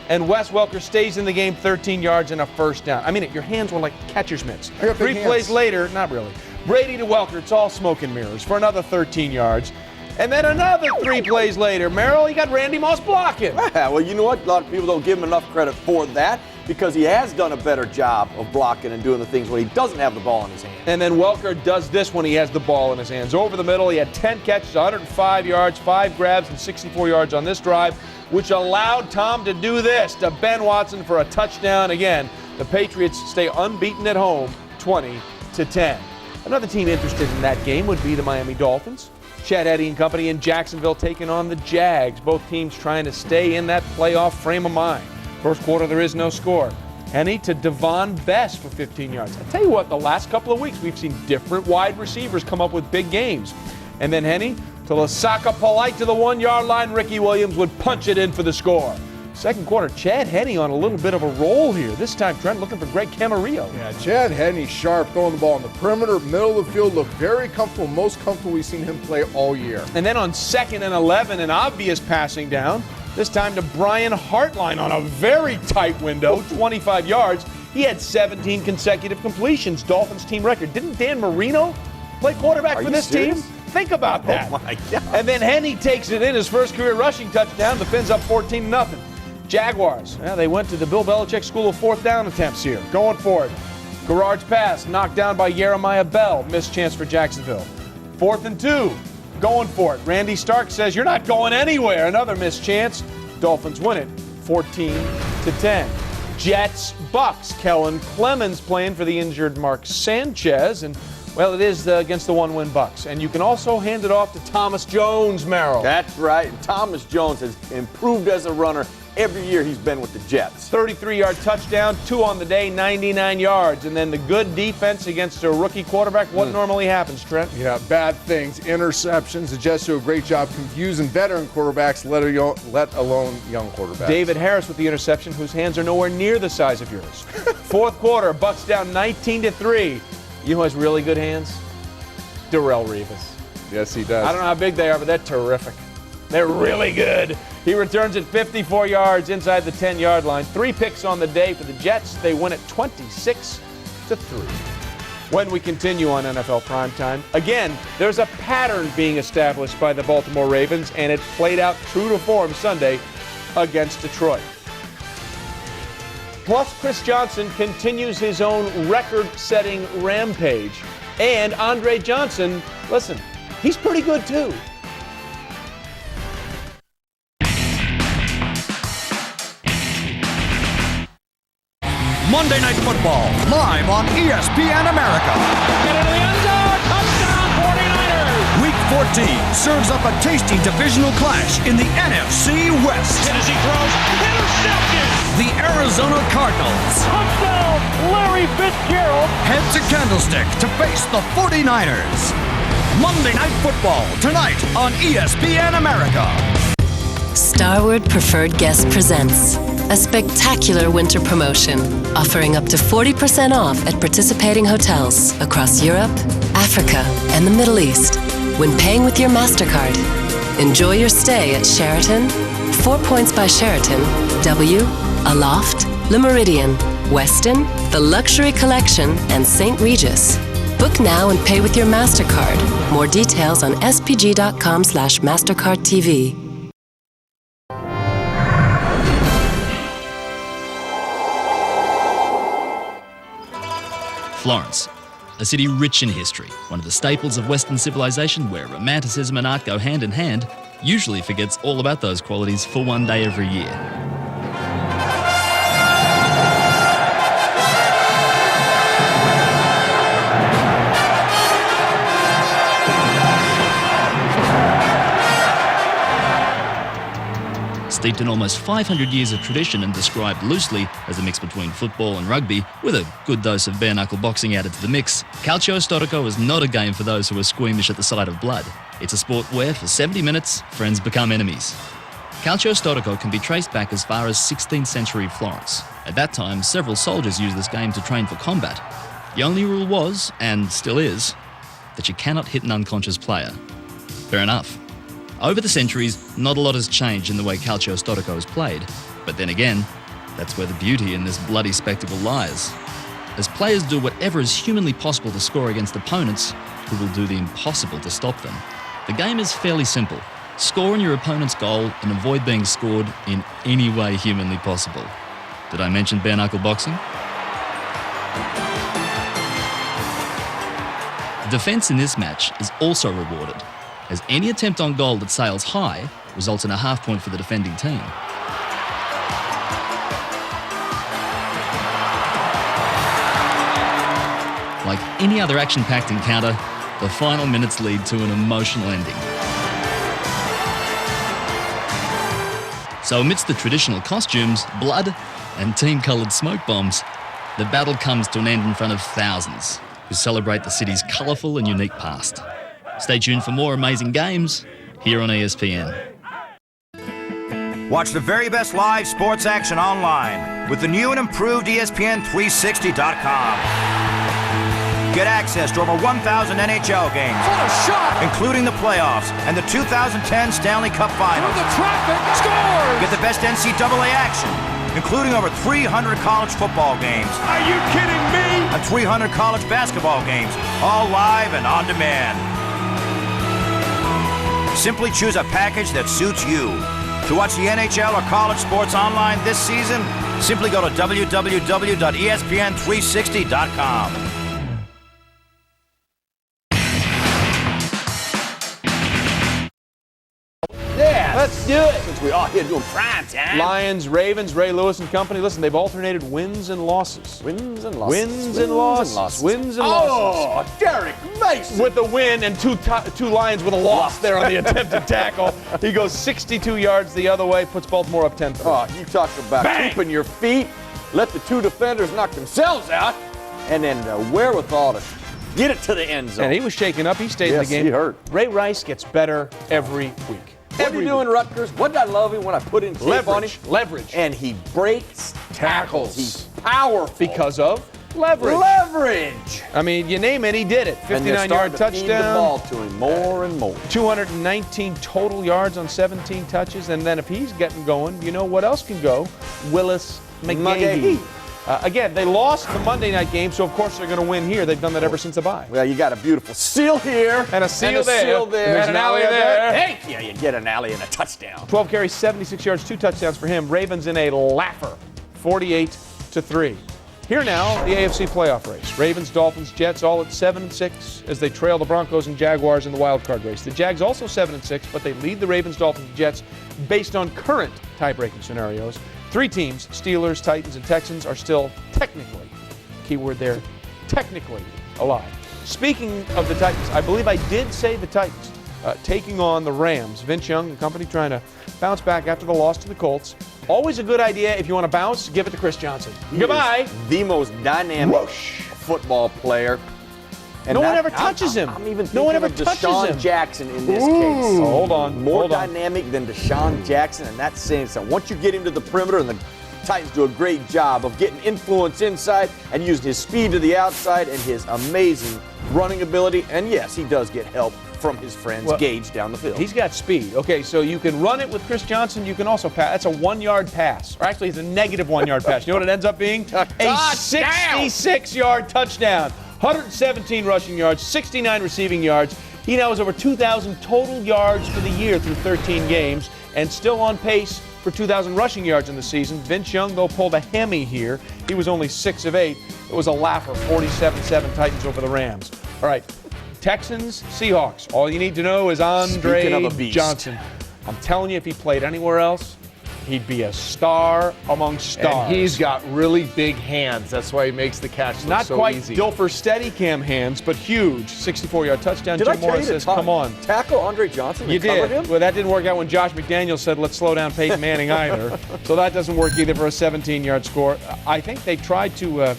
And Wes Welker stays in the game, 13 yards and a first down. I mean, your hands were like catcher's mitts. 3 plays later, not really. Brady to Welker, it's all smoke and mirrors for another 13 yards. And then another 3 plays later, Merrill, you got Randy Moss blocking. Well, you know what? A lot of people don't give him enough credit for that because he has done a better job of blocking and doing the things when he doesn't have the ball in his hand. And then Welker does this when he has the ball in his hands. Over the middle, he had 10 catches, 105 yards, 5 grabs, and 64 yards on this drive, which allowed Tom to do this to Ben Watson for a touchdown. Again, the Patriots stay unbeaten at home, 20-10. Another team interested in that game would be the Miami Dolphins. Chad Henne and company in Jacksonville taking on the Jags. Both teams trying to stay in that playoff frame of mind. First quarter, there is no score. Henne to Devon Best for 15 yards. I tell you what, the last couple of weeks, we've seen different wide receivers come up with big games. And then Henne to Lasaka Polite to the 1-yard line. Ricky Williams would punch it in for the score. Second quarter, Chad Henne on a little bit of a roll here. This time, Trent looking for Greg Camarillo. Yeah, Chad Henne sharp, throwing the ball on the perimeter, middle of the field, looked very comfortable, most comfortable we've seen him play all year. And then on 2nd and 11, an obvious passing down. This time to Brian Hartline on a very tight window, 25 yards. He had 17 consecutive completions, Dolphins team record. Didn't Dan Marino play quarterback for this team? Think about that. Oh, my God. And then Henne takes it in, his first career rushing touchdown. The Fins up 14-0. Jaguars, they went to the Bill Belichick school of 4th down attempts here. Going for it. Garrard's pass knocked down by Jeremiah Bell. Missed chance for Jacksonville. 4th and 2. Going for it. Randy Stark says, you're not going anywhere. Another missed chance. Dolphins win it 14-10. Jets, Bucks. Kellen Clemens playing for the injured Mark Sanchez. And, well, it is against the 1-win Bucks. And you can also hand it off to Thomas Jones, Merrill. That's right. Thomas Jones has improved as a runner every year he's been with the Jets. 33-yard touchdown, 2 on the day, 99 yards. And then the good defense against a rookie quarterback. What normally happens, Trent? Yeah, bad things, interceptions. The Jets do a great job confusing veteran quarterbacks, let alone young quarterbacks. David Harris with the interception, whose hands are nowhere near the size of yours. 4th quarter, Bucks down 19-3. You know who has really good hands? Darrelle Revis. Yes, he does. I don't know how big they are, but they're terrific. They're really good. He returns it 54 yards inside the 10-yard line. 3 picks on the day for the Jets. They win it 26-3. When we continue on NFL Primetime, again, there's a pattern being established by the Baltimore Ravens, and it played out true to form Sunday against Detroit. Plus, Chris Johnson continues his own record-setting rampage. And Andre Johnson, listen, he's pretty good too. Monday Night Football, live on ESPN America. Get into the end zone. Touchdown, 49ers. Week 14 serves up a tasty divisional clash in the NFC West. As he throws, intercepted. The Arizona Cardinals Touchdown, Larry Fitzgerald. head to Candlestick to face the 49ers. Monday Night Football, tonight on ESPN America. Starward Preferred Guest presents a spectacular winter promotion offering up to 40% off at participating hotels across Europe, Africa, and the Middle East when paying with your MasterCard. Enjoy your stay at Sheraton, 4 Points by Sheraton, W, Aloft, Le Méridien, Westin, the Luxury Collection, and St. Regis. Book now and pay with your MasterCard. More details on spg.com/MasterCardTV. Florence, a city rich in history, one of the staples of Western civilization where romanticism and art go hand in hand, usually forgets all about those qualities for one day every year. Steeped in almost 500 years of tradition and described loosely as a mix between football and rugby, with a good dose of bare-knuckle boxing added to the mix, calcio storico is not a game for those who are squeamish at the sight of blood. It's a sport where, for 70 minutes, friends become enemies. Calcio storico can be traced back as far as 16th century Florence. At that time, several soldiers used this game to train for combat. The only rule was, and still is, that you cannot hit an unconscious player. Fair enough. Over the centuries, not a lot has changed in the way calcio storico is played. But then again, that's where the beauty in this bloody spectacle lies. As players do whatever is humanly possible to score against opponents who will do the impossible to stop them. The game is fairly simple. Score on your opponent's goal and avoid being scored in any way humanly possible. Did I mention bare-knuckle boxing? Defence in this match is also rewarded, as any attempt on goal that sails high results in a half point for the defending team. Like any other action-packed encounter, the final minutes lead to an emotional ending. So amidst the traditional costumes, blood, and team-coloured smoke bombs, the battle comes to an end in front of thousands who celebrate the city's colourful and unique past. Stay tuned for more amazing games here on ESPN. Watch the very best live sports action online with the new and improved espn360.com. Get access to over 1,000 NHL games, including the playoffs and the 2010 Stanley Cup Finals. The traffic scores! Get the best NCAA action, including over 300 college football games. Are you kidding me? And 300 college basketball games, all live and on demand. Simply choose a package that suits you. To watch the NHL or college sports online this season, simply go to www.espn360.com. Yeah, let's do it. Since we're all here doing prime time. Lions, Ravens, Ray Lewis and company. Listen, they've alternated wins and losses. Wins and losses. Wins and losses. Wins and losses. Oh, Derek Mason. With a win and two Lions with a loss there on the attempted tackle. He goes 62 yards the other way, puts Baltimore up 10-3. Oh, you talk about Bang! keeping your feet, let the two defenders knock themselves out, and then the wherewithal to get it to the end zone. And he was shaken up. He stayed in the game. He hurt. Ray Rice gets better every week. What did he do in Rutgers? What did I love him when I put in tape on him? Leverage. And he breaks tackles. He's powerful. Because of leverage. Leverage. I mean, you name it, he did it. 59-yard touchdown. Feed the ball to him more and more. 219 total yards on 17 touches. And then if he's getting going, you know what else can go? Willis McGahee. Again, they lost the Monday night game, so of course they're going to win here. They've done that ever since the bye. Well, you got a beautiful seal here. And a seal there. Seal there. And an alley there. Thank you. You get an alley and a touchdown. 12 carries, 76 yards, 2 touchdowns for him. Ravens in a laugher, 48-3. Here now, the AFC playoff race. Ravens, Dolphins, Jets all at 7-6 as they trail the Broncos and Jaguars in the wild card race. The Jags also 7-6, but they lead the Ravens, Dolphins, and Jets based on current tie-breaking scenarios. 3 teams, Steelers, Titans, and Texans, are still technically, keyword there, technically alive. Speaking of the Titans, I believe I did say the Titans taking on the Rams. Vince Young and company trying to bounce back after the loss to the Colts. Always a good idea if you want to bounce, give it to Chris Johnson. Goodbye. The most dynamic football player. And no one ever touches him. I'm even no one ever thinking of touches Deshaun him. Jackson in this Ooh. case. Oh, hold on. More dynamic than Deshaun Jackson, and that's saying something. Once you get him to the perimeter, and the Titans do a great job of getting influence inside and using his speed to the outside and his amazing running ability. And yes, he does get help from his friends Gage down the field. He's got speed. Okay, so you can run it with Chris Johnson. You can also pass. That's a 1-yard pass. Or actually, it's a negative 1-yard pass. You know what it ends up being? A 66-yard touchdown. 117 rushing yards, 69 receiving yards. He now has over 2,000 total yards for the year through 13 games and still on pace for 2,000 rushing yards in the season. Vince Young, though, pulled a hammy here. He was only 6 of 8. It was a laugher, 47-7 Titans over the Rams. All right, Texans, Seahawks. All you need to know is Andre Johnson. I'm telling you, if he played anywhere else, he'd be a star among stars. And he's got really big hands. That's why he makes the catch look so easy. Not quite Dilfer Steadicam hands, but huge. 64-yard touchdown. Did I Jim tell you Morris to says, come on. Tackle Andre Johnson? You did. did. Well, that didn't work out when Josh McDaniels said, let's slow down Peyton Manning either. So that doesn't work either for a 17-yard score. I think they tried to,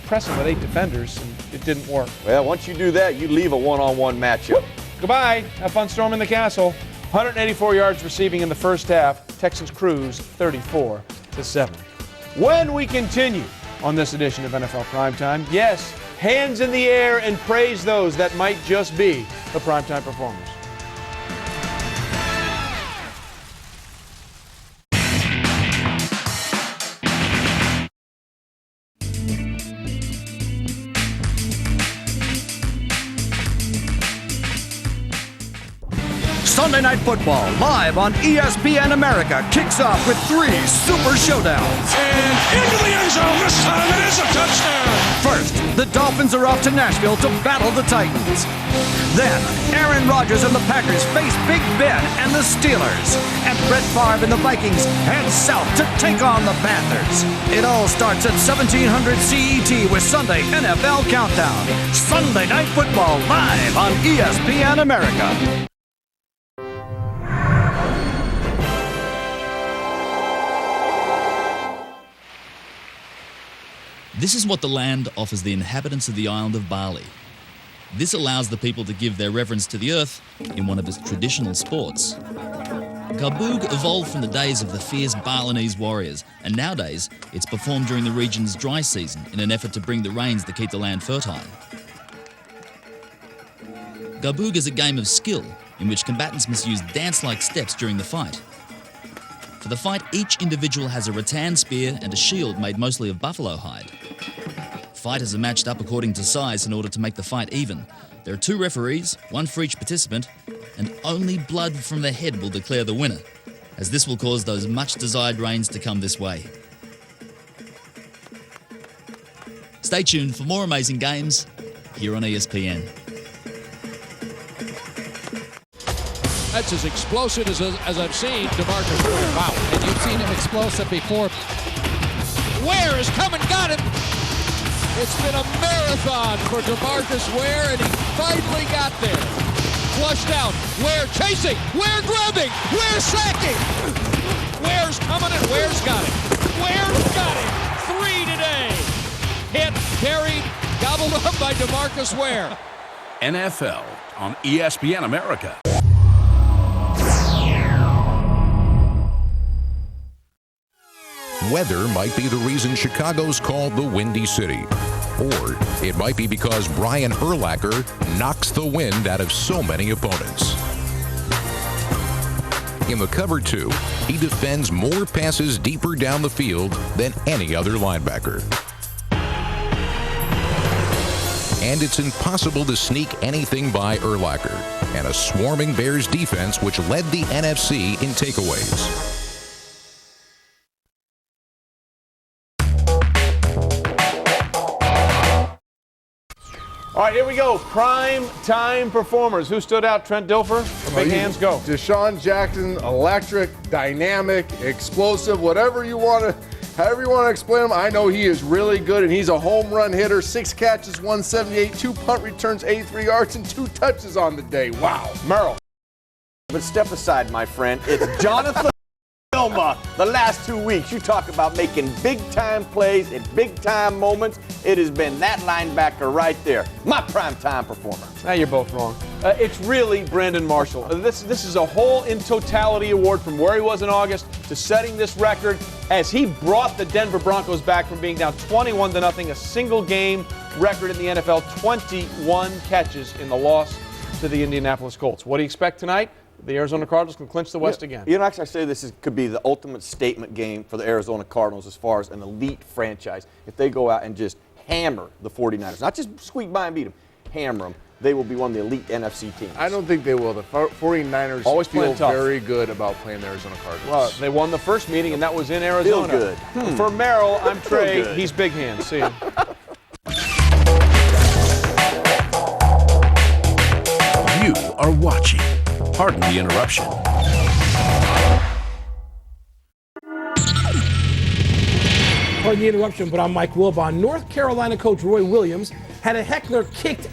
press him with 8 defenders, and it didn't work. Well, once you do that, you leave a one-on-one matchup. Goodbye. Have fun storming the castle. 184 yards receiving in the first half. Texans cruise 34-7. When we continue on this edition of NFL Primetime, yes, hands in the air and praise those that might just be the Primetime performers. Sunday Night Football, live on ESPN America, kicks off with 3 super showdowns. And into the end zone. This time it is a touchdown. First, the Dolphins are off to Nashville to battle the Titans. Then, Aaron Rodgers and the Packers face Big Ben and the Steelers. And Brett Favre and the Vikings head south to take on the Panthers. It all starts at 1700 CET with Sunday NFL Countdown. Sunday Night Football, live on ESPN America. This is what the land offers the inhabitants of the island of Bali. This allows the people to give their reverence to the earth in one of its traditional sports. Garbug evolved from the days of the fierce Balinese warriors, and nowadays it's performed during the region's dry season in an effort to bring the rains that keep the land fertile. Garbug is a game of skill in which combatants must use dance-like steps during the fight. For the fight, each individual has a rattan spear and a shield made mostly of buffalo hide. Fighters are matched up according to size in order to make the fight even. There are 2 referees, 1 for each participant, and only blood from the head will declare the winner, as this will cause those much-desired rains to come this way. Stay tuned for more amazing games here on ESPN. That's as explosive as I've seen DeMarcus Ware. Wow. And you've seen him explosive before. Ware has come and got him. It's been a marathon for DeMarcus Ware, and he finally got there. Flushed out. Ware chasing. Ware grabbing. Ware sacking. Ware's coming, and Ware's got it. Ware's got it. 3 today. Hit, carried, gobbled up by DeMarcus Ware. NFL on ESPN America. Weather might be the reason Chicago's called the Windy City. Or it might be because Brian Urlacher knocks the wind out of so many opponents. In the cover 2, he defends more passes deeper down the field than any other linebacker. And it's impossible to sneak anything by Urlacher and a swarming Bears defense which led the NFC in takeaways. All right, here we go. Prime time performers. Who stood out? Trent Dilfer? Big hands, go. Deshaun Jackson, electric, dynamic, explosive, whatever you want to, however you want to explain him. I know he is really good, and he's a home run hitter. 6 catches, 178, 2 punt returns, 83 yards, and 2 touches on the day. Wow. Merrill. But step aside, my friend. It's Jonathan Wilma. The last 2 weeks, you talk about making big-time plays at big-time moments. It has been that linebacker right there, my prime-time performer. Now you're both wrong. It's really Brandon Marshall. This is a whole in totality award from where he was in August to setting this record as he brought the Denver Broncos back from being down 21-0, a single game record in the NFL, 21 catches in the loss to the Indianapolis Colts. What do you expect tonight? The Arizona Cardinals can clinch the West again. You know, actually, I say this could be the ultimate statement game for the Arizona Cardinals as far as an elite franchise. If they go out and just hammer the 49ers, not just squeak by and beat them, hammer them. they will be one of the elite NFC teams. I don't think they will. The 49ers Always feel playing tough. very good about playing the Arizona Cardinals. Well, they won the first meeting, and that was in Arizona. Feel good. For Merrill, I'm Feel Trey. good. He's Big Hands. See you. You are watching. Pardon the interruption. Pardon the interruption, but I'm Mike Wilbon. North Carolina coach Roy Williams had a heckler kicked